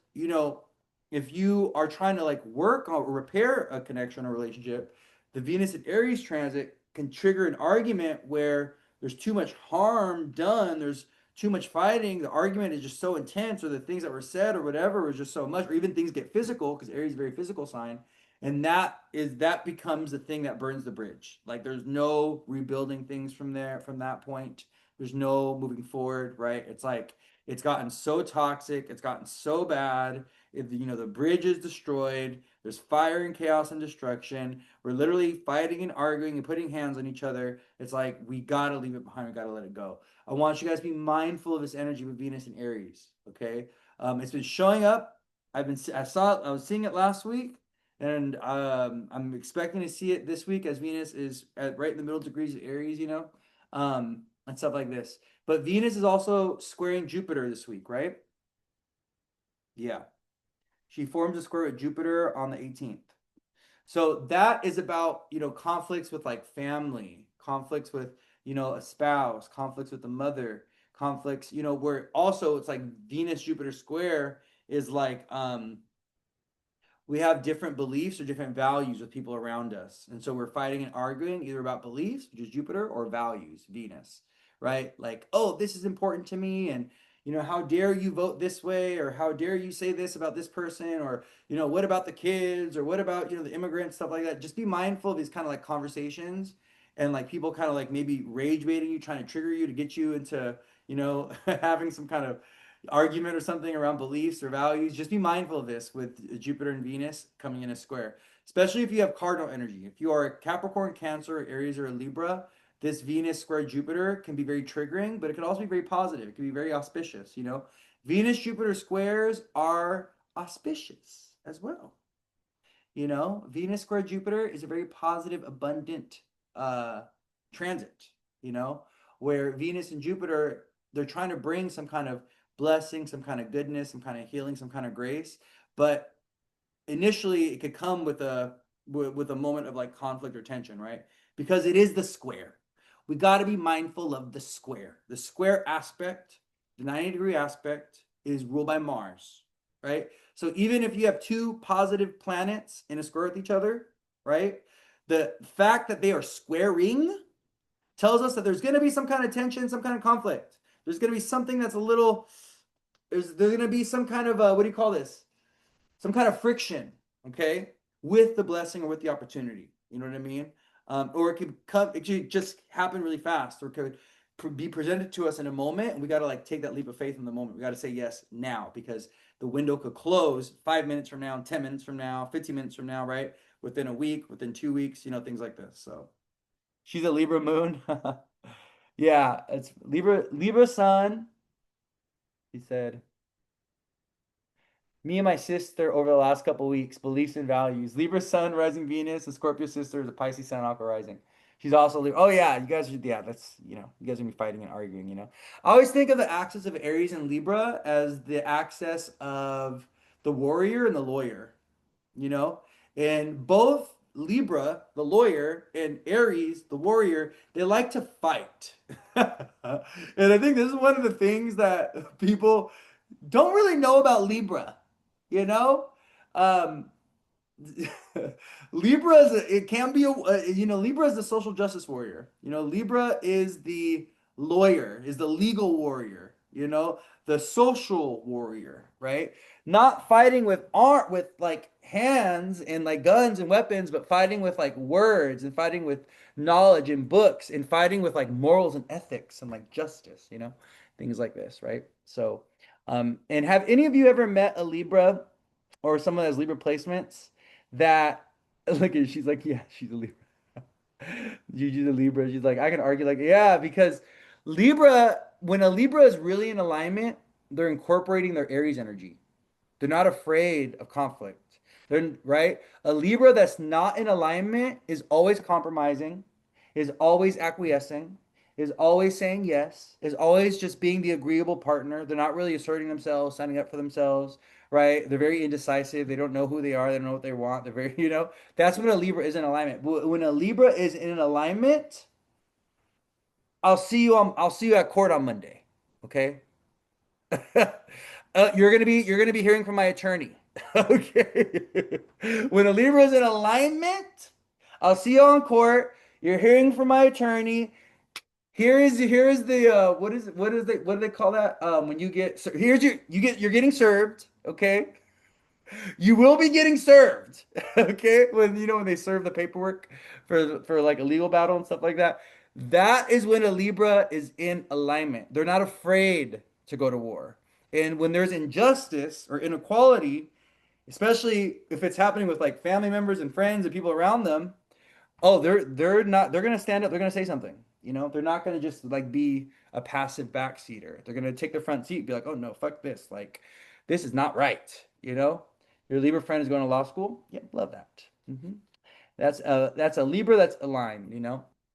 if you are trying to like work or repair a connection or relationship, the Venus and Aries transit can trigger an argument where there's too much harm done, there's too much fighting, the argument is just so intense, or the things that were said or whatever was just so much, or even things get physical because Aries is a very physical sign. And that becomes the thing that burns the bridge. Like there's no rebuilding things from there from that point. There's no moving forward, right? It's like it's gotten so toxic, it's gotten so bad. The bridge is destroyed. There's fire and chaos and destruction. We're literally fighting and arguing and putting hands on each other. It's like we gotta leave it behind. We gotta let it go. I want you guys to be mindful of this energy with Venus and Aries. Okay, it's been showing up. I was seeing it last week, and I'm expecting to see it this week as Venus is right in the middle degrees of Aries. And stuff like this. But Venus is also squaring Jupiter this week, right? Yeah. She forms a square with Jupiter on the 18th. So that is about, conflicts with like family, conflicts with, a spouse, conflicts with the mother, conflicts, where also it's like Venus Jupiter square is like we have different beliefs or different values with people around us. And so we're fighting and arguing either about beliefs, which is Jupiter, or values, Venus, right? Like, oh, this is important to me. And, how dare you vote this way? Or how dare you say this about this person? Or, what about the kids? Or what about, the immigrants, stuff like that. Just be mindful of these kind of like conversations and like people kind of like maybe rage baiting you, trying to trigger you to get you into, having some kind of argument or something around beliefs or values. Just be mindful of this with Jupiter and Venus coming in a square, especially if you have cardinal energy. If you are a Capricorn, Cancer, Aries, or a Libra, this Venus square Jupiter can be very triggering, but it can also be very positive. It can be very auspicious. Venus Jupiter squares are auspicious as well. Venus square Jupiter is a very positive, abundant transit, where Venus and Jupiter, they're trying to bring some kind of blessing, some kind of goodness, some kind of healing, some kind of grace. But initially it could come with a moment of like conflict or tension, right? Because it is the square. We got to be mindful of the square. The square aspect, the 90-degree aspect, is ruled by Mars, right? So even if you have two positive planets in a square with each other, right? The fact that they are squaring tells us that there's going to be some kind of tension, some kind of conflict. There's going to be something that's a little, there's going to be some kind of, what do you call this? Some kind of friction, okay, with the blessing or with the opportunity. You know what I mean? Or it could just happen really fast, or it could be presented to us in a moment, and we got to like take that leap of faith in the moment. We got to say yes now because the window could close 5 minutes from now, 10 minutes from now, 15 minutes from now, right? Within a week, within 2 weeks, things like this. So she's a Libra moon. Yeah, it's Libra sun. He said, me and my sister over the last couple of weeks, beliefs and values. Libra sun, rising Venus, a Scorpio sister is a Pisces sun, Aqua rising. She's also Libra. Oh yeah, you guys are, yeah, that's, you guys are gonna be fighting and arguing. I always think of the axis of Aries and Libra as the axis of the warrior and the lawyer, you know? And both Libra, the lawyer, and Aries, the warrior, they like to fight. And I think this is one of the things that people don't really know about Libra, you know? Um, Libra is it can be Libra is the social justice warrior. Libra is the lawyer, is the legal warrior. the social warrior, right? Not fighting with art, with like hands and like guns and weapons, but fighting with like words and fighting with knowledge and books and fighting with like morals and ethics and like justice, things like this, right? So, and have any of you ever met a Libra or someone that has Libra placements that, look at, she's like, yeah, she's a Libra. Gigi's a Libra. She's like, I can argue like, yeah, because Libra, when a Libra is really in alignment, they're incorporating their Aries energy. They're not afraid of conflict. They're right. A Libra that's not in alignment is always compromising, is always acquiescing, is always saying yes, is always just being the agreeable partner. They're not really asserting themselves, signing up for themselves, right? They're very indecisive. They don't know who they are. They don't know what they want. They're very, that's when a Libra is in alignment. When a Libra is in alignment, I'll see you at court on Monday. Okay. You're gonna be hearing from my attorney. Okay. When a Libra is in alignment, I'll see you on court. You're hearing from my attorney. Here is the what do they call that? When you get here's your you get you're getting served. Okay. You will be getting served. Okay. When they serve the paperwork for like a legal battle and stuff like that. That is when a Libra is in alignment. They're not afraid to go to war. And when there's injustice or inequality, especially if it's happening with like family members and friends and people around them, oh, they're gonna stand up, they're gonna say something. They're not gonna just like be a passive backseater. They're gonna take the front seat and be like, oh no, fuck this. Like, this is not right, you know? Your Libra friend is going to law school. Yeah, love that. That's a Libra that's aligned.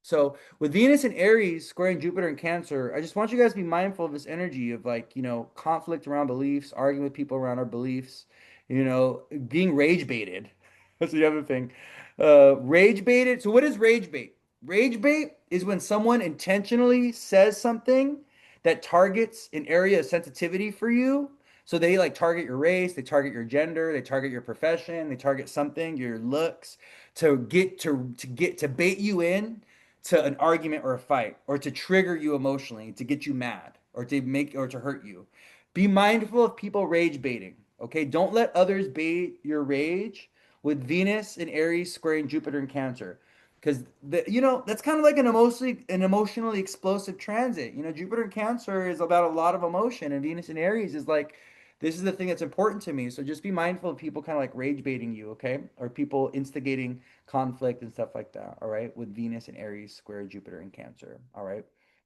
So with Venus and Aries squaring Jupiter and Cancer, I just want you guys to be mindful of this energy of like, conflict around beliefs, arguing with people around our beliefs, being rage baited. That's the other thing. Rage baited. So what is rage bait? Rage bait is when someone intentionally says something that targets an area of sensitivity for you. So they like target your race, they target your gender, they target your profession, they target something, your looks, to bait you in to an argument or a fight, or to trigger you emotionally, to get you mad, or to hurt you. Be mindful of people rage baiting. Okay, don't let others bait your rage with Venus and Aries squaring Jupiter and Cancer. Because that's kind of like an emotionally explosive transit. Jupiter and Cancer is about a lot of emotion, and Venus and Aries is like, this is the thing that's important to me. So just be mindful of people kind of like rage baiting you, okay? Or people instigating conflict and stuff like that, all right? With Venus and Aries square Jupiter and Cancer, all right?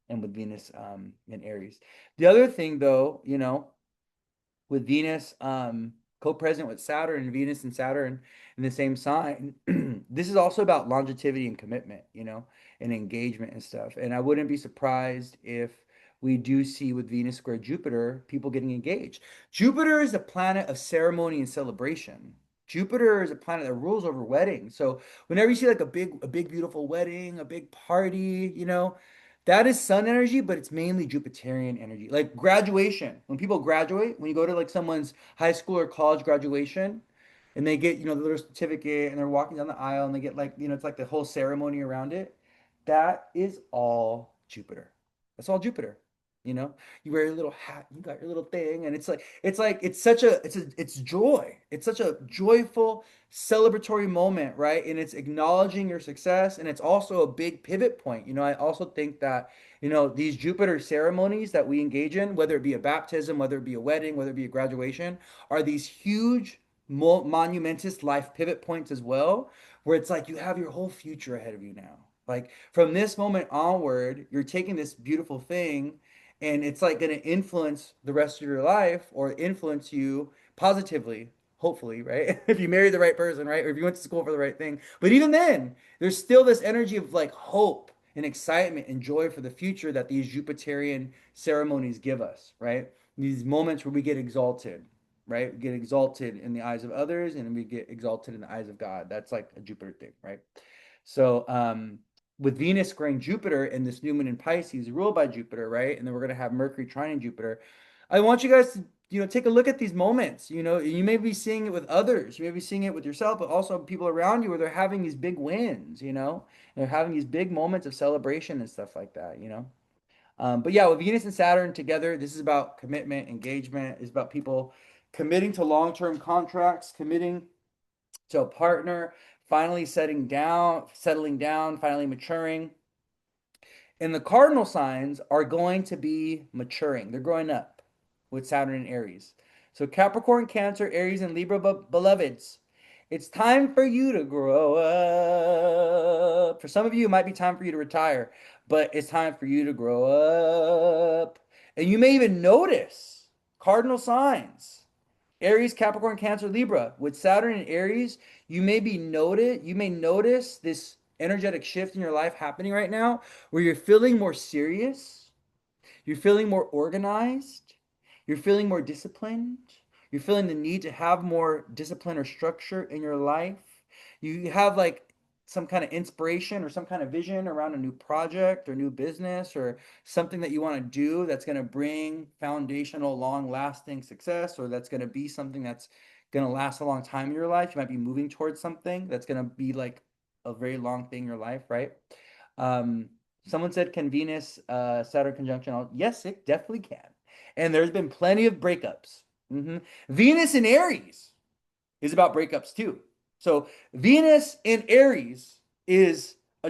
And with Venus and Aries. The other thing though, with Venus co-present with Saturn, and Venus and Saturn in the same sign, this is also about longevity and commitment, and engagement and stuff. And I wouldn't be surprised if we do see with Venus square Jupiter people getting engaged. Jupiter is a planet of ceremony and celebration. Jupiter is a planet that rules over weddings. So whenever you see like a big beautiful wedding, a big party, that is sun energy, but it's mainly Jupiterian energy. Like graduation. When people graduate, when you go to like someone's high school or college graduation, and they get, the little certificate, and they're walking down the aisle, and they get like, it's like the whole ceremony around it. That is all Jupiter. That's all Jupiter. You know, you wear your little hat, you got your little thing, and it's joy. It's such a joyful, celebratory moment, right? And it's acknowledging your success, and it's also a big pivot point. I also think that, these Jupiter ceremonies that we engage in, whether it be a baptism, whether it be a wedding, whether it be a graduation, are these huge, monumentous life pivot points as well, where it's like you have your whole future ahead of you now. Like from this moment onward, you're taking this beautiful thing, and it's like going to influence the rest of your life, or influence you positively, hopefully, right? If you marry the right person, right? Or if you went to school for the right thing. But even then, there's still this energy of like hope and excitement and joy for the future that these Jupiterian ceremonies give us, right? These moments where we get exalted, right? We get exalted in the eyes of others, and we get exalted in the eyes of God. That's like a Jupiter thing, right? So, with Venus squaring Jupiter and this new moon in Pisces, ruled by Jupiter, right? And then we're going to have Mercury trining Jupiter. I want you guys to, take a look at these moments. You may be seeing it with others, you may be seeing it with yourself, but also people around you where they're having these big wins, and they're having these big moments of celebration and stuff like that. But yeah, with Venus and Saturn together, this is about commitment, engagement. It's about people committing to long-term contracts, committing to a partner, finally settling down, finally maturing. And the cardinal signs are going to be maturing. They're growing up with Saturn and Aries. So Capricorn, Cancer, Aries, and Libra beloveds, it's time for you to grow up. For some of you, it might be time for you to retire, but it's time for you to grow up. And you may even notice cardinal signs. Aries, Capricorn, Cancer, Libra. With Saturn and Aries, you may notice this energetic shift in your life happening right now where you're feeling more serious, you're feeling more organized, you're feeling more disciplined, you're feeling the need to have more discipline or structure in your life. You have like some kind of inspiration or some kind of vision around a new project or new business or something that you want to do that's going to bring foundational, long lasting success, or that's going to be something that's going to last a long time in your life. You might be moving towards something that's going to be like a very long thing in your life, right? Um, Someone said, can Venus Saturn conjunction? Yes, it definitely can. And there's been plenty of breakups. Venus in Aries is about breakups too. So Venus in Aries is a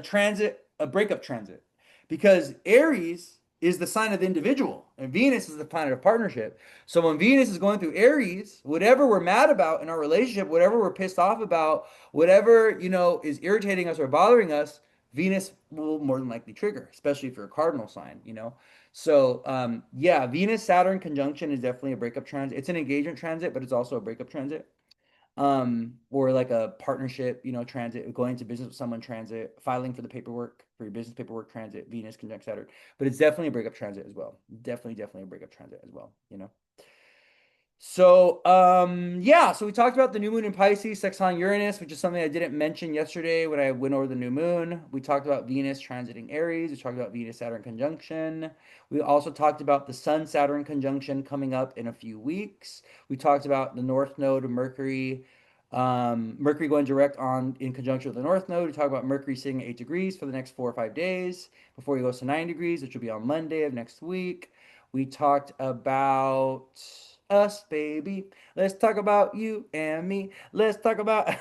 breakup transit, because Aries is the sign of the individual and Venus is the planet of partnership. So when Venus is going through Aries, whatever we're mad about in our relationship, whatever we're pissed off about, whatever, is irritating us or bothering us, Venus will more than likely trigger, especially if you're a cardinal sign. So yeah, Venus Saturn conjunction is definitely a breakup transit. It's an engagement transit, but it's also a breakup transit, or like a partnership, transit, going into business with someone transit, filing for the paperwork for your business paperwork transit, Venus conjunct Saturn. But it's definitely a breakup transit as well. Definitely a breakup transit as well. So, yeah, so we talked about the new moon in Pisces, sextile Uranus, which is something I didn't mention yesterday when I went over the new moon. We talked about Venus transiting Aries. We talked about Venus Saturn conjunction. We also talked about the Sun Saturn conjunction coming up in a few weeks. We talked about the North Node of Mercury, Mercury going direct on in conjunction with the North Node. We talked about Mercury sitting at 8 degrees for the next 4 or 5 days before he goes to 9 degrees, which will be on Monday of next week. We talked about us, baby. Let's talk about you and me. Let's talk about.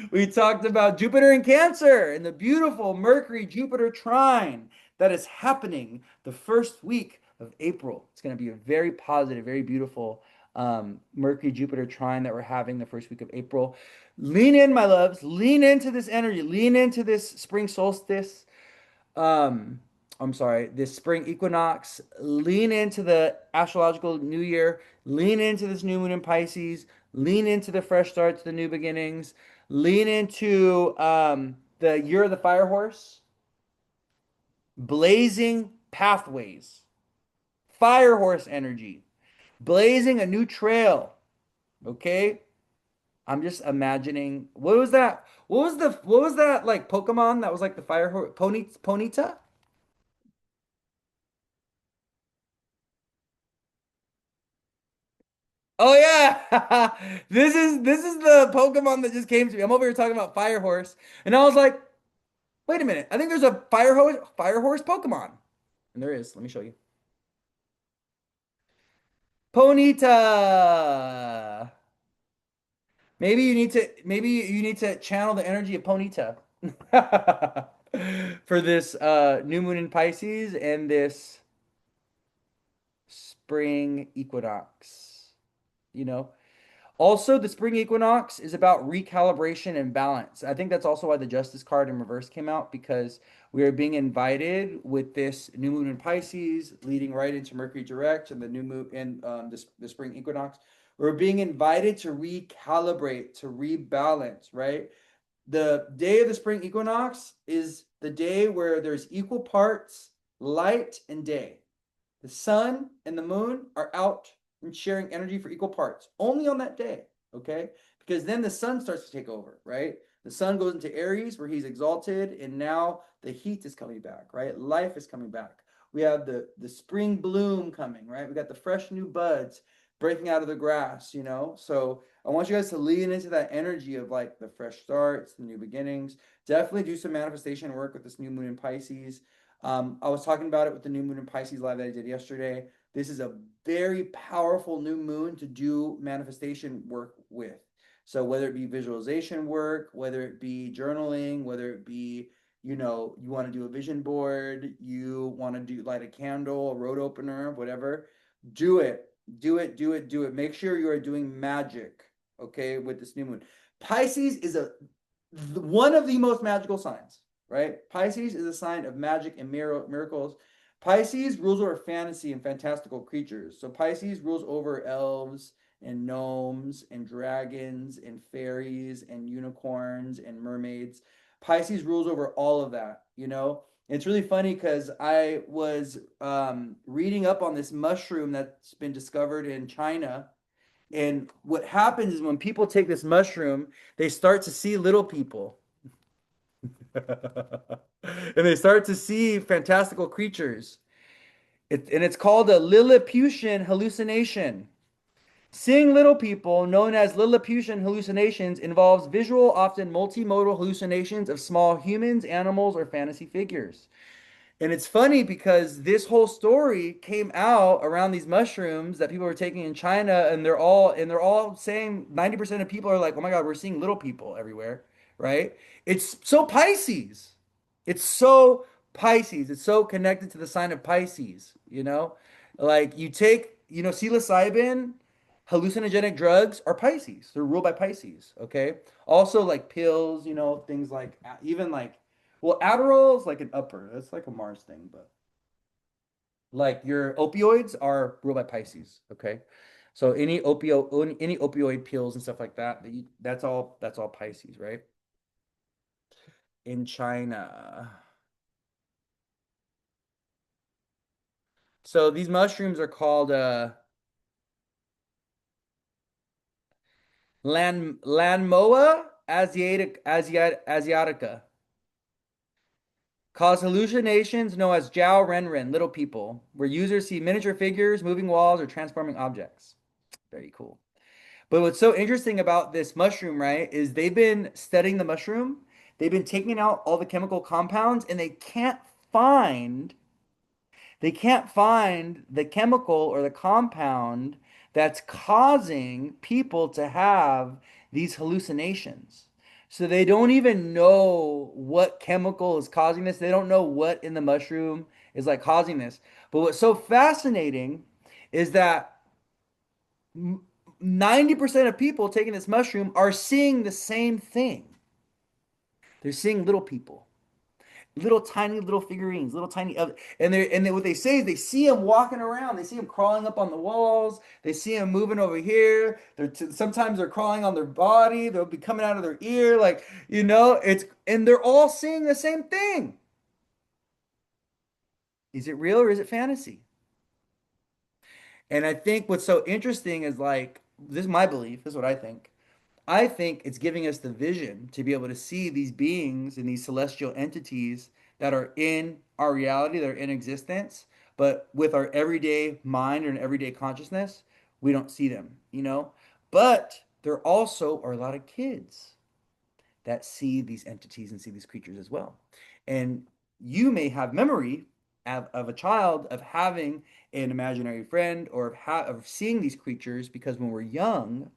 We talked about Jupiter and Cancer and the beautiful Mercury Jupiter trine that is happening the first week of April. It's going to be a very positive, very beautiful Mercury Jupiter trine that we're having the first week of April. Lean in, my loves. Lean into this energy. Lean into this spring solstice. um I'm sorry, this spring equinox. Lean into the astrological new year. Lean into this new moon in Pisces. Lean into the fresh starts, the new beginnings. Lean into the year of the fire horse, blazing pathways, fire horse energy, blazing a new trail. Okay, I'm just imagining, what was that? What was that like Pokemon that was like the fire horse, Ponyta? Oh yeah, this is the Pokemon that just came to me. I'm over here talking about Fire Horse, and I was like, wait a minute. I think there's a Fire Horse Pokemon, and there is. Let me show you. Ponyta. Maybe you need to channel the energy of Ponyta for this new moon in Pisces and this spring equinox. You know. Also, the spring equinox is about recalibration and balance. I think that's also why the Justice card in reverse came out, because we are being invited with this new moon in Pisces leading right into Mercury direct and the new moon and the spring equinox. We're being invited to recalibrate, to rebalance, right? The day of the spring equinox is the day where there's equal parts light and day. The sun and the moon are out and sharing energy for equal parts only on that day, okay? Because then the sun starts to take over, right? The sun goes into Aries where he's exalted, and now the heat is coming back, right? Life is coming back. We have the spring bloom coming, right? We got the fresh new buds breaking out of the grass. So I want you guys to lean into that energy of like the fresh starts, the new beginnings. Definitely do some manifestation work with this new moon in Pisces. I was talking about it with the new moon in Pisces live that I did yesterday. This is a very powerful new moon to do manifestation work with. So whether it be visualization work, whether it be journaling, whether it be, you want to do a vision board, you want to do light a candle, a road opener, whatever, do it. Do it, do it, do it. Make sure you are doing magic, okay, with this new moon. Pisces is one of the most magical signs, right? Pisces is a sign of magic and miracles. Pisces rules over fantasy and fantastical creatures. So Pisces rules over elves and gnomes and dragons and fairies and unicorns and mermaids. Pisces rules over all of that, you know? It's really funny because I was reading up on this mushroom that's been discovered in China. And what happens is when people take this mushroom, they start to see little people. And they start to see fantastical creatures. And it's called a Lilliputian hallucination. Seeing little people, known as Lilliputian hallucinations, involves visual, often multimodal hallucinations of small humans, animals, or fantasy figures. And it's funny because this whole story came out around these mushrooms that people were taking in China, and they're all saying 90% of people are like, "Oh my God, we're seeing little people everywhere," right? It's so Pisces. It's so Pisces. It's so connected to the sign of Pisces, you know? Like you take, psilocybin, hallucinogenic drugs are Pisces. They're ruled by Pisces, okay? Also like pills, things like even like well, Adderall is like an upper. That's like a Mars thing, but like your opioids are ruled by Pisces. Okay, so any opioid pills and stuff like that, that's all Pisces, right? In China. So these mushrooms are called Lanmoa asiatica. Cause hallucinations known as Jiao Renren, little people, where users see miniature figures, moving walls, or transforming objects. Very cool. But what's so interesting about this mushroom, right, is they've been studying the mushroom. They've been taking out all the chemical compounds and find they can't find the chemical or the compound that's causing people to have these hallucinations. So they don't even know what chemical is causing this. They don't know what in the mushroom is like causing this. But what's so fascinating is that 90% of people taking this mushroom are seeing the same thing. They're seeing little people, little tiny little figurines, little tiny and what they say is they see them walking around, they see them crawling up on the walls, they see them moving over here. Sometimes they're crawling on their body, they'll be coming out of their ear, like it's and they're all seeing the same thing. Is it real or is it fantasy? And I think what's so interesting is like this is my belief, this is what I think. I think it's giving us the vision to be able to see these beings and these celestial entities that are in our reality, that are in existence, but with our everyday mind and everyday consciousness, we don't see them, But there also are a lot of kids that see these entities and see these creatures as well. And you may have memory of a child of having an imaginary friend or of seeing these creatures because when we're young,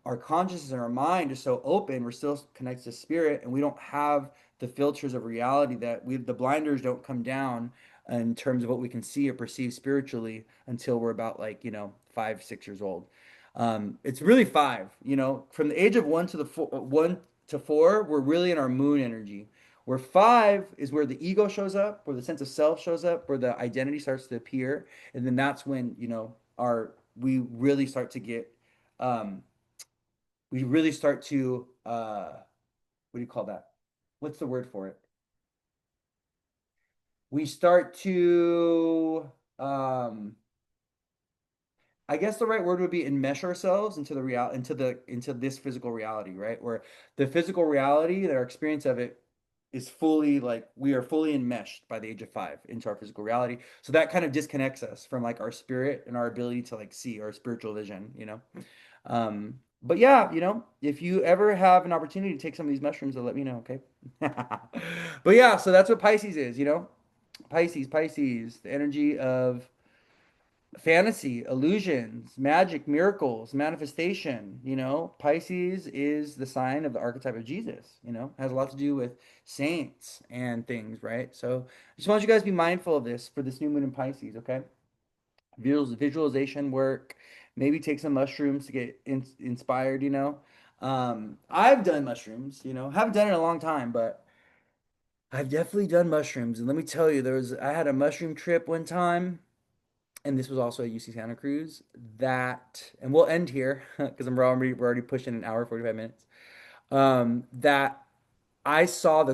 our consciousness and our mind is so open, we're still connected to spirit, and we don't have the filters of reality that the blinders don't come down in terms of what we can see or perceive spiritually until we're about like, 5, 6 years old. It's really five, from the age of 1 to 4, we're really in our moon energy. Where five is where the ego shows up, where the sense of self shows up, where the identity starts to appear, and then that's when, our we really start to get um, we really start to what do you call that? What's the word for it? We start to I guess the right word would be enmesh ourselves into the real into this physical reality, right? Where the physical reality, our experience of it is fully like we are fully enmeshed by the age of 5 into our physical reality. So that kind of disconnects us from like our spirit and our ability to like see our spiritual vision. But yeah, if you ever have an opportunity to take some of these mushrooms, let me know, okay? But yeah, so that's what Pisces is. Pisces, the energy of fantasy, illusions, magic, miracles, manifestation. Pisces is the sign of the archetype of Jesus. Has a lot to do with saints and things, right? So I just want you guys to be mindful of this for this new moon in Pisces, okay? Visualization work, maybe take some mushrooms to get inspired. I've done mushrooms, haven't done it in a long time, but I've definitely done mushrooms. And let me tell you, I had a mushroom trip one time, and this was also at UC Santa Cruz. And we'll end here because we're already pushing an hour, 45 minutes. That I saw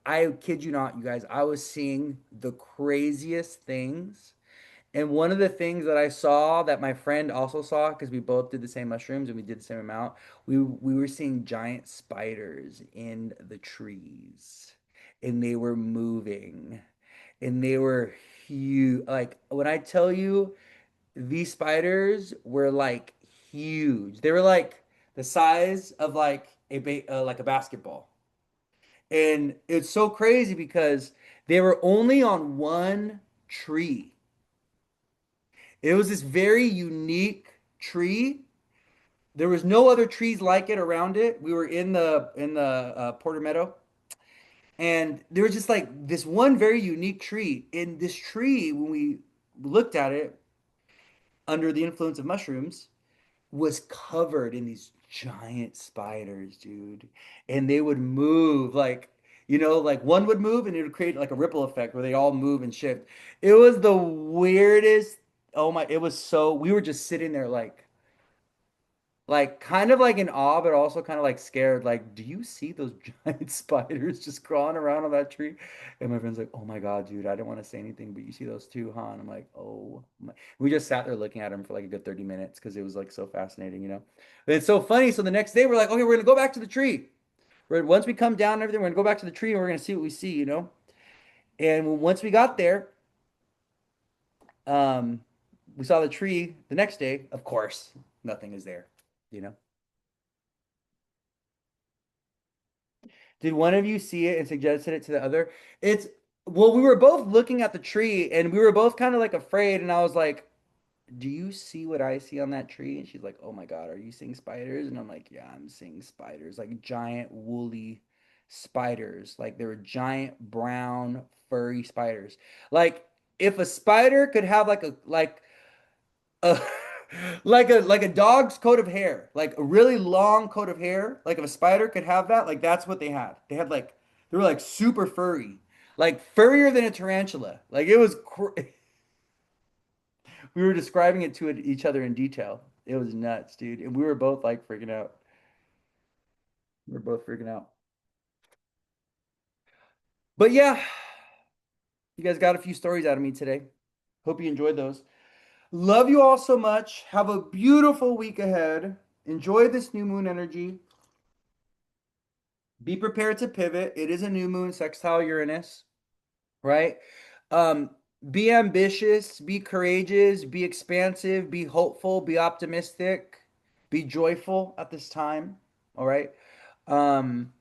I kid you not, you guys, I was seeing the craziest things. And one of the things that I saw that my friend also saw, because we both did the same mushrooms and we did the same amount, we were seeing giant spiders in the trees, and they were moving, and they were huge. Like when I tell you, these spiders were like huge. They were like the size of like a basketball, and it's so crazy because they were only on one tree. It was this very unique tree. There was no other trees like it around it. We were in the Porter Meadow, and there was just like this one very unique tree. In this tree, when we looked at it under the influence of mushrooms, was covered in these giant spiders, dude. And they would move like one would move and it would create like a ripple effect where they all move and shift. It was the weirdest. Oh my, it was so, we were just sitting there like kind of like in awe, but also kind of like scared. Like, do you see those giant spiders just crawling around on that tree? And my friend's like, oh my God, dude, I didn't want to say anything, but you see those too, huh? And I'm like, oh my. We just sat there looking at them for like a good 30 minutes because it was like so fascinating. But it's so funny. So the next day we're like, okay, we're gonna go back to the tree. Once we come down and everything, we're gonna go back to the tree and we're gonna see what we see. And once we got there, um, we saw the tree the next day. Of course, nothing is there. You know. Did one of you see it and suggested it to the other? It's well, we were both looking at the tree and we were both kind of like afraid. And I was like, do you see what I see on that tree? And she's like, oh my God, are you seeing spiders? And I'm like, yeah, I'm seeing spiders, like giant woolly spiders. Like they were giant brown furry spiders. Like if a spider could have a like a dog's coat of hair, like a really long coat of hair. Like if a spider could have that, like that's what they had. They were like super furry, like furrier than a tarantula. Like it was. We were describing it to each other in detail. It was nuts, dude, and we were both like freaking out. We were both freaking out. But yeah, you guys got a few stories out of me today. Hope you enjoyed those. Love you all so much. Have a beautiful week ahead. Enjoy this new moon energy. Be prepared to pivot. It is a new moon, sextile Uranus, right? Um, be ambitious, be courageous, be expansive, be hopeful, be optimistic, be joyful at this time. All right. Um,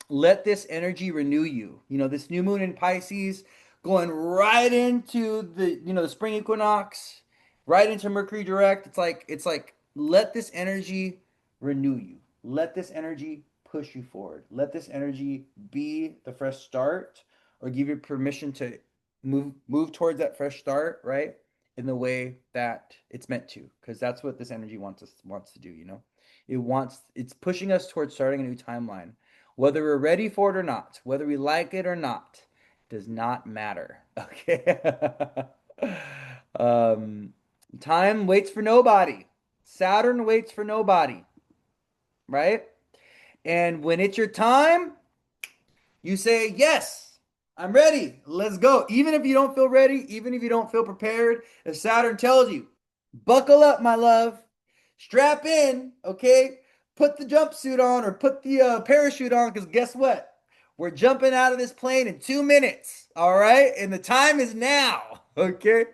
let this energy renew you. This new moon in Pisces going right into the spring equinox, right into Mercury direct. It's like let this energy renew you. Let this energy push you forward. Let this energy be the fresh start or give you permission to move towards that fresh start, right? In the way that it's meant to, because that's what this energy wants to do. It's pushing us towards starting a new timeline. Whether we're ready for it or not, whether we like it or not, does not matter. Okay. um, time waits for nobody. Saturn waits for nobody, right? And when it's your time, you say, yes, I'm ready. Let's go. Even if you don't feel ready, even if you don't feel prepared, if Saturn tells you, buckle up, my love, strap in, okay? Put the jumpsuit on or put the parachute on because guess what? We're jumping out of this plane in 2 minutes, all right? And the time is now, okay?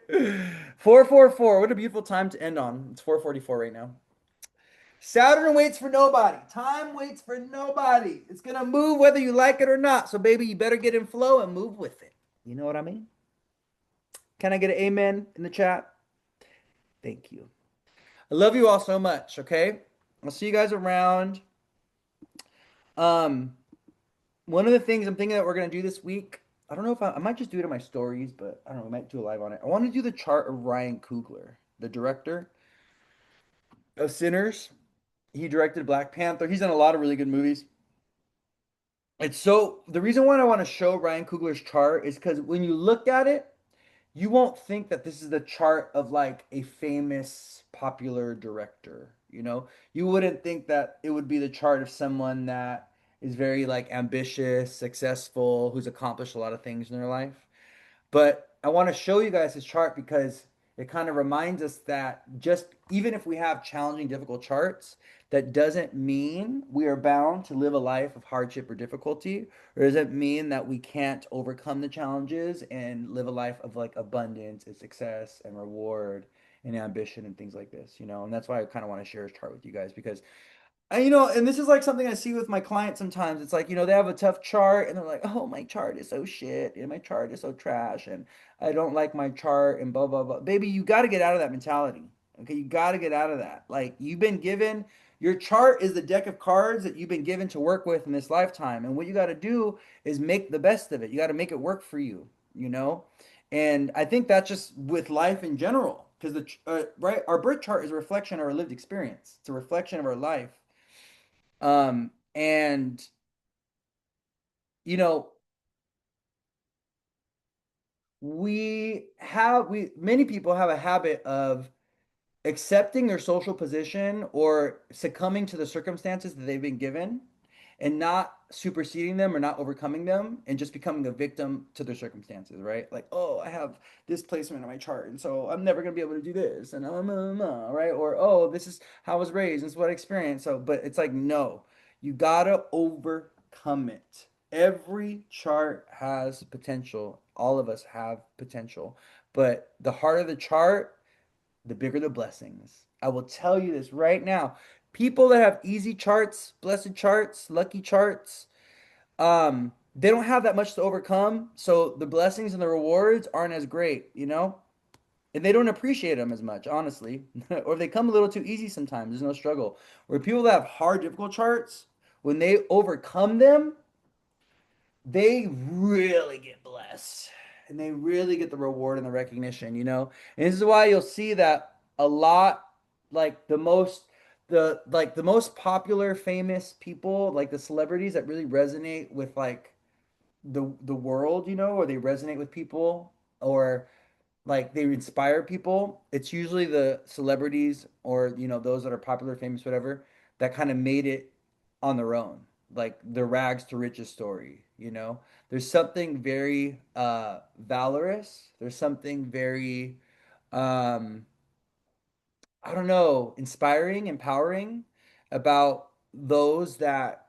4:44. What a beautiful time to end on. It's 4:44 right now. Saturn waits for nobody. Time waits for nobody. It's going to move whether you like it or not. So, baby, you better get in flow and move with it. You know what I mean? Can I get an amen in the chat? Thank you. I love you all so much, okay? I'll see you guys around. Um, one of the things I'm thinking that we're gonna do this week, I don't know if I might just do it in my stories, but I don't know, we might do a live on it. I want to do the chart of Ryan Coogler, the director of Sinners. He directed Black Panther. He's done a lot of really good movies. It's so the reason why I want to show Ryan Coogler's chart is because when you look at it, you won't think that this is the chart of like a famous popular director, you know? You wouldn't think that it would be the chart of someone that is very like ambitious, successful, who's accomplished a lot of things in their life. But I want to show you guys this chart because it kind of reminds us that just even if we have challenging, difficult charts, that doesn't mean we are bound to live a life of hardship or difficulty, or doesn't mean that we can't overcome the challenges and live a life of like abundance and success and reward and ambition and things like this, you know? And that's why I kind of want to share this chart with you guys because and this is like something I see with my clients sometimes. It's like, they have a tough chart and they're like, oh, my chart is so shit and my chart is so trash and I don't like my chart and blah, blah, blah. Baby, you got to get out of that mentality. Okay. You got to get out of that. Like, you've been given, your chart is the deck of cards that you've been given to work with in this lifetime. And what you got to do is make the best of it. You got to make it work for you, you know? And I think that's just with life in general. Because right, our birth chart is a reflection of our lived experience. It's a reflection of our life. And you know, we many people have a habit of accepting their social position or succumbing to the circumstances that they've been given and not superseding them or not overcoming them and just becoming a victim to their circumstances, right? Like, oh, I have this placement on my chart, and so I'm never gonna be able to do this, and right? Or oh, this is how I was raised, this is what I experienced. So, but it's like, no, you gotta overcome it. Every chart has potential. All of us have potential, but the harder the chart, the bigger the blessings. I will tell you this right now. People that have easy charts, blessed charts, lucky charts, they don't have that much to overcome. So the blessings and the rewards aren't as great, you know? And they don't appreciate them as much, honestly. Or they come a little too easy sometimes. There's no struggle. Where people that have hard, difficult charts, when they overcome them, they really get blessed and they really get the reward and the recognition, you know? And this is why you'll see that a lot, like the most popular famous people, like the celebrities that really resonate with like the world, or they resonate with people or like they inspire people. It's usually the celebrities or those that are popular, famous, whatever, that kind of made it on their own, like the rags to riches story. There's something very valorous. There's something very um, I don't know, inspiring, empowering about those that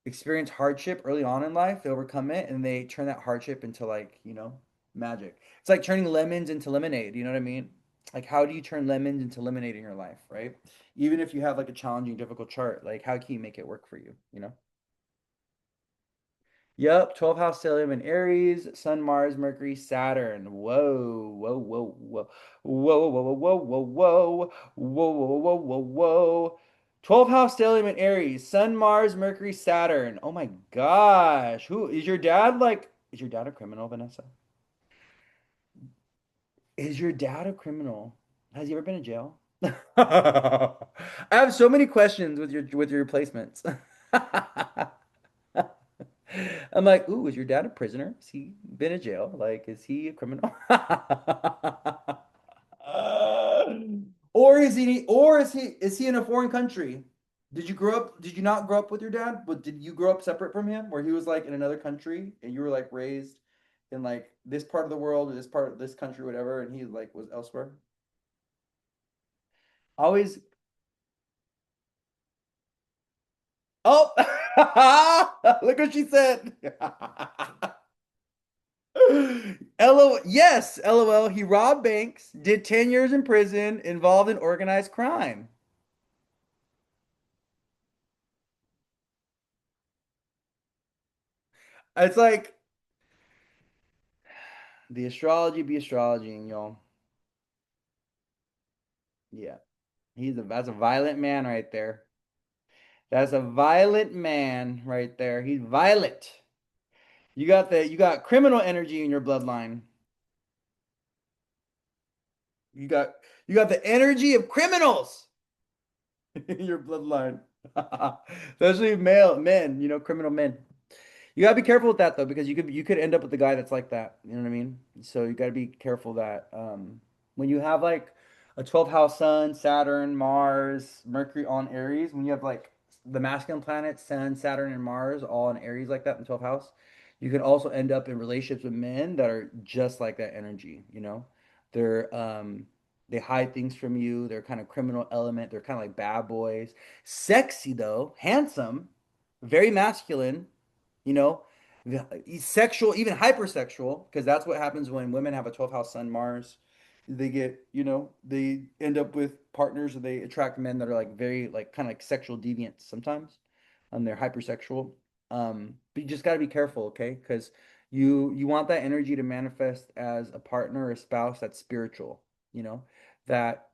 experience hardship early on in life, they overcome it, and they turn that hardship into like, magic. It's like turning lemons into lemonade, you know what I mean? Like how do you turn lemons into lemonade in your life, right? Even if you have like a challenging, difficult chart, like how can you make it work for you, you know? Yep, 12th house stellium in Aries, Sun, Mars, Mercury, Saturn. Whoa, whoa, whoa, whoa, whoa, whoa, whoa, whoa, whoa, whoa, whoa, whoa, whoa, whoa. 12th house stellium in Aries, Sun, Mars, Mercury, Saturn. Oh my gosh. Who is your dad like? Is your dad a criminal, Vanessa? Is your dad a criminal? Has he ever been in jail? I have so many questions with your replacements. I'm like, ooh, is your dad a prisoner? Has he been in jail? Like, is he a criminal? Or is he in a foreign country? Did you not grow up with your dad? But did you grow up separate from him where he was like in another country and you were like raised in like this part of the world or this part of this country, whatever, and he like was elsewhere? Always. Oh, look what she said. LOL. Yes, LOL. He robbed banks, did 10 years in prison, involved in organized crime. It's like The astrology be astrologying, y'all. Yeah. That's a violent man right there. That's a violent man right there. He's violent. You got criminal energy in your bloodline. You got you got the energy of criminals in your bloodline. Especially male men, criminal men. You gotta be careful with that though, because you could end up with the guy that's like that. You know what I mean? So you gotta be careful that when you have like a 12th house sun, Saturn, Mars, Mercury on Aries, when you have like the masculine planets, Sun, Saturn, and Mars all in Aries like that in 12th house, you can also end up in relationships with men that are just like that energy. They hide things from you, they're kind of criminal element, they're kind of like bad boys. Sexy though, handsome, very masculine, you know, sexual, even hypersexual, because that's what happens when women have a 12th house sun Mars. They end up with partners or they attract men that are like very, like, kind of like sexual deviants sometimes. They're hypersexual. But you just got to be careful, okay? Because you want that energy to manifest as a partner or a spouse that's spiritual, you know, that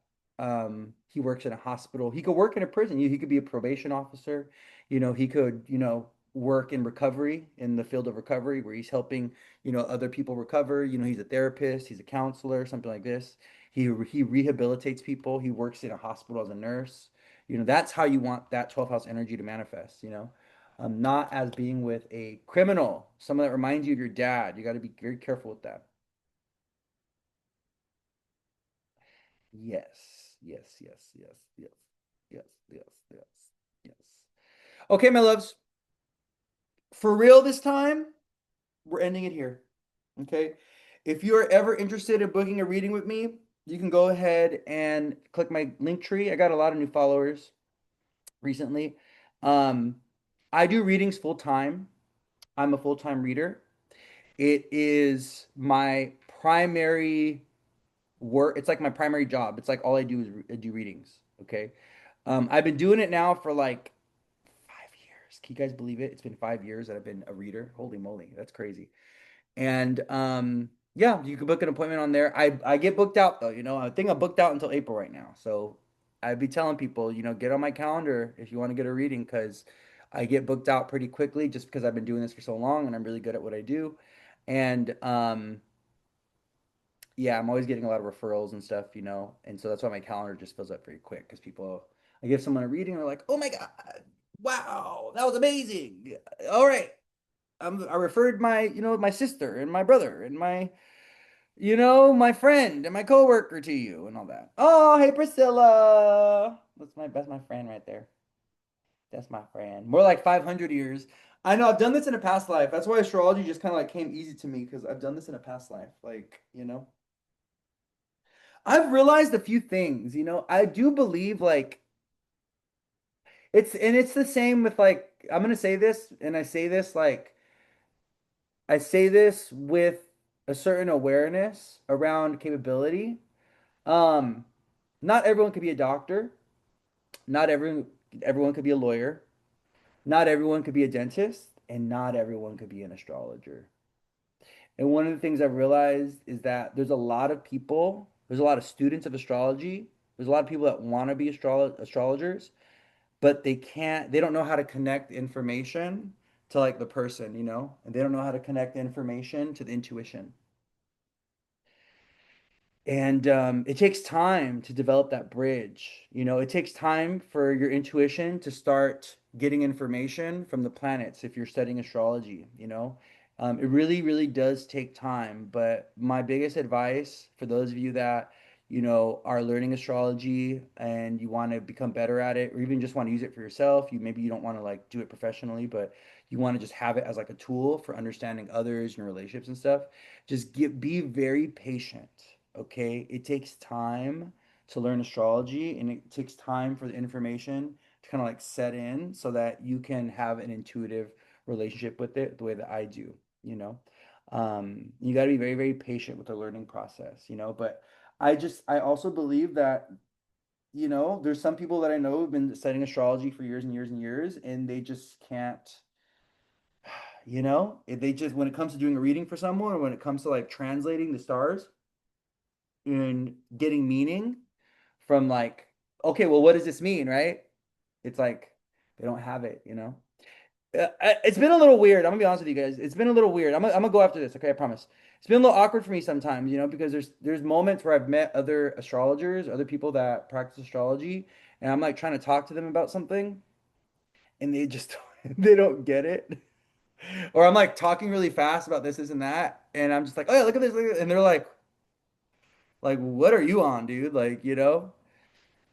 he works in a hospital. He could work in a prison. He could be a probation officer. He could, work in recovery in the field of recovery where he's helping, other people recover. He's a therapist, he's a counselor, something like this. He rehabilitates people. He works in a hospital as a nurse. That's how you want that 12th house energy to manifest. Not as being with a criminal, someone that reminds you of your dad. You got to be very careful with that. Yes, yes, yes, yes, yes, yes, yes, yes, yes. Okay, my loves, for real this time, we're ending it here. Okay. If you are ever interested in booking a reading with me, you can go ahead and click my link tree. I got a lot of new followers recently. Um, I do readings full time. I'm a full-time reader. It is my primary work. It's like my primary job. It's like all I do is do readings. Okay. I've been doing it now for like 5 years. Can you guys believe it? It's been 5 years that I've been a reader. Holy moly, that's crazy. And yeah, you can book an appointment on there. I get booked out though, I think I'm booked out until April right now. So I'd be telling people, get on my calendar if you want to get a reading because I get booked out pretty quickly just because I've been doing this for so long and I'm really good at what I do. And yeah, I'm always getting a lot of referrals and stuff. And so that's why my calendar just fills up very quick because I give someone a reading, they're like, "Oh my God, wow, that was amazing. All right, I referred my sister and my brother and my friend and my coworker to you and all that. Oh, hey Priscilla. That's my friend right there. That's my friend. More like 500 years. I know I've done this in a past life. That's why astrology just kind of like came easy to me because I've done this in a past life. Like. I've realized a few things. I do believe like it's the same with like I'm gonna say this and I say this with a certain awareness around capability. Um, Not everyone could be a doctor. Not everyone could be a lawyer. Not everyone could be a dentist, and not everyone could be an astrologer. And one of the things I've realized is that there's a lot of students of astrology, there's a lot of people that want to be astrologers, but they don't know how to connect information to like the person, and they don't know how to connect information to the intuition. And it takes time to develop that bridge. It takes time for your intuition to start getting information from the planets if you're studying astrology. It really, really does take time. But my biggest advice for those of you that, are learning astrology and you want to become better at it, or even just want to use it for yourself, maybe you don't want to like do it professionally, but you want to just have it as like a tool for understanding others and your relationships and stuff. Be very patient. Okay, it takes time to learn astrology and it takes time for the information to kind of like set in so that you can have an intuitive relationship with it the way that I do, you know. You got to be very, very patient with the learning process. But I also believe that, there's some people that I know have been studying astrology for years and years and years, and they just can't. You know, if they just when it comes to doing a reading for someone, or when it comes to like translating the stars and getting meaning from like, okay, well, what does this mean, right? It's like they don't have it, you know. It's been a little weird. I'm gonna be honest with you guys. It's been a little weird. I'm gonna go after this. Okay, I promise. It's been a little awkward for me sometimes, you know, because there's moments where I've met other astrologers, other people that practice astrology, and I'm like trying to talk to them about something, and they just they don't get it. Or I'm like talking really fast about this and that, and I'm just like, oh yeah, look at this, and they're like, what are you on, dude? Like, you know?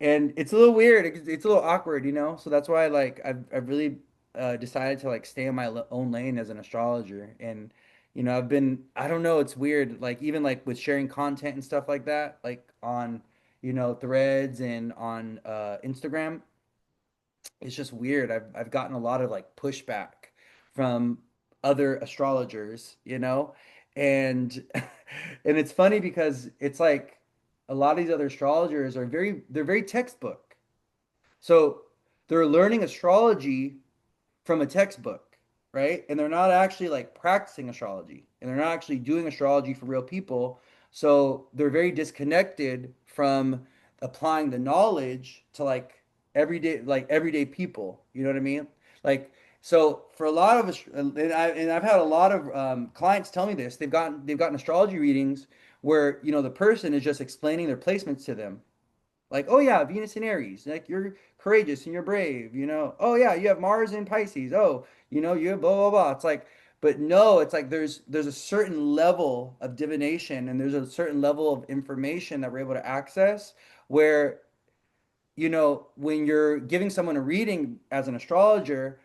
And it's a little weird. It's a little awkward, you know. So that's why like I've really decided to like stay in my own lane as an astrologer. And you know, I've been I don't know. It's weird. Like even like with sharing content and stuff like that, like on Threads and on Instagram. It's just weird. I've gotten a lot of like pushback from other astrologers, you know, and and it's funny because it's like a lot of these other astrologers are they're very textbook. So they're learning astrology from a textbook, right? And they're not actually like practicing astrology and they're not actually doing astrology for real people. So they're very disconnected from applying the knowledge to like everyday people. You know what I mean? Like so for a lot of us, and I've had a lot of clients tell me this. They've gotten astrology readings where the person is just explaining their placements to them, like, oh yeah, Venus in Aries, like you're courageous and you're brave, you know. Oh yeah, you have Mars in Pisces. Oh, you have blah blah blah. It's like, but no, it's like there's a certain level of divination and there's a certain level of information that we're able to access where, when you're giving someone a reading as an astrologer,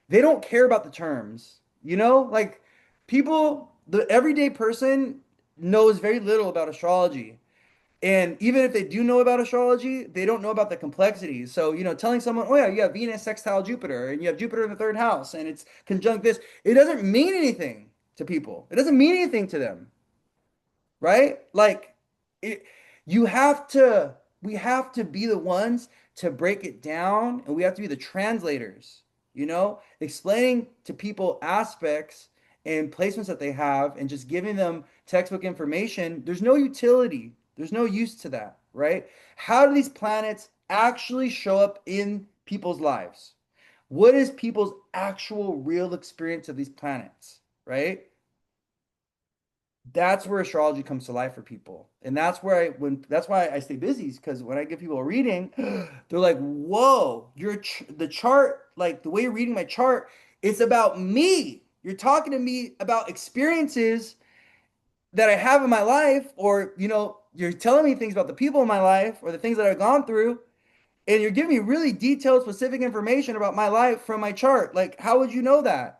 they don't care about the terms. Like the everyday person knows very little about astrology. And even if they do know about astrology, they don't know about the complexities. So, telling someone, oh yeah, you have Venus sextile Jupiter and you have Jupiter in the third house and it's conjunct this, it doesn't mean anything to people. It doesn't mean anything to them, right? Like it, you have to, we have to be the ones to break it down and we have to be the translators, explaining to people aspects and placements that they have and just giving them textbook information. There's no utility. There's no use to that, right? How do these planets actually show up in people's lives? What is people's actual real experience of these planets, right? That's where astrology comes to life for people. And that's why I stay busy, because when I give people a reading, they're like, "Whoa, the chart, like the way you're reading my chart, it's about me. You're talking to me about experiences that I have in my life, or you're telling me things about the people in my life or the things that I've gone through, and you're giving me really detailed, specific information about my life from my chart. Like, how would you know that,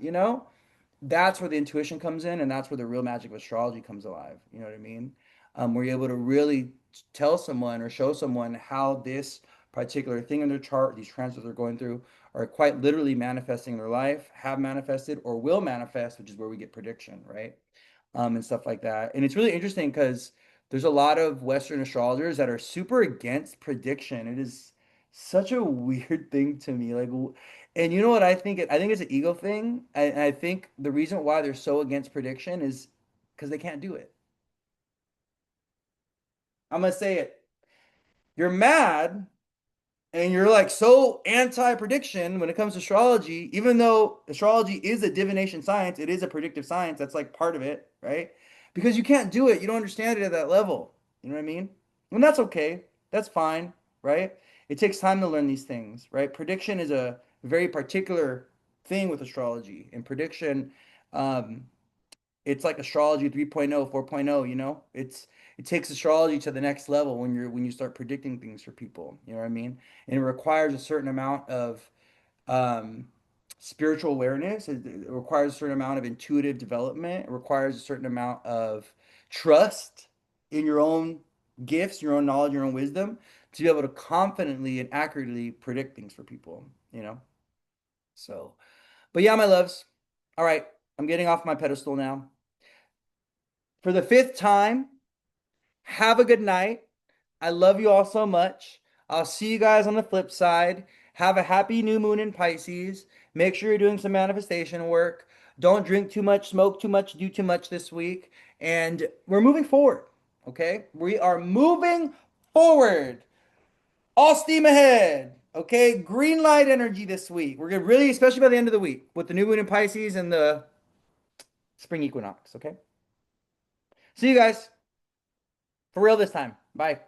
That's where the intuition comes in, and that's where the real magic of astrology comes alive. You know what I mean? Where you're able to really tell someone or show someone how this particular thing in their chart, these transits they're going through, are quite literally manifesting in their life, have manifested, or will manifest, which is where we get prediction, right? And stuff like that. And it's really interesting because there's a lot of Western astrologers that are super against prediction. It is such a weird thing to me. Like, and you know what I think? I think it's an ego thing. I think the reason why they're so against prediction is because they can't do it. I'm gonna say it. You're mad and you're like so anti-prediction when it comes to astrology, even though astrology is a divination science, it is a predictive science. That's like part of it, right? Because you can't do it. You don't understand it at that level. You know what I mean? And that's okay. That's fine, right? It takes time to learn these things, right? Prediction is a very particular thing with astrology. And prediction, um, it's like astrology 3.0, 4.0, it takes astrology to the next level when you start predicting things for people, you know what I mean? And it requires a certain amount of um spiritual awareness. It requires a certain amount of intuitive development. It requires a certain amount of trust in your own gifts, your own knowledge, your own wisdom to be able to confidently and accurately predict things for people. So, but yeah, my loves. All right, I'm getting off my pedestal now. For the fifth time, have a good night. I love you all so much. I'll see you guys on the flip side. Have a happy new moon in Pisces. Make sure you're doing some manifestation work. Don't drink too much, smoke too much, do too much this week. And we're moving forward. Okay? We are moving forward. All steam ahead. Okay? Green light energy this week. We're gonna really, especially by the end of the week, with the new moon in Pisces and the spring equinox. Okay? See you guys for real this time. Bye.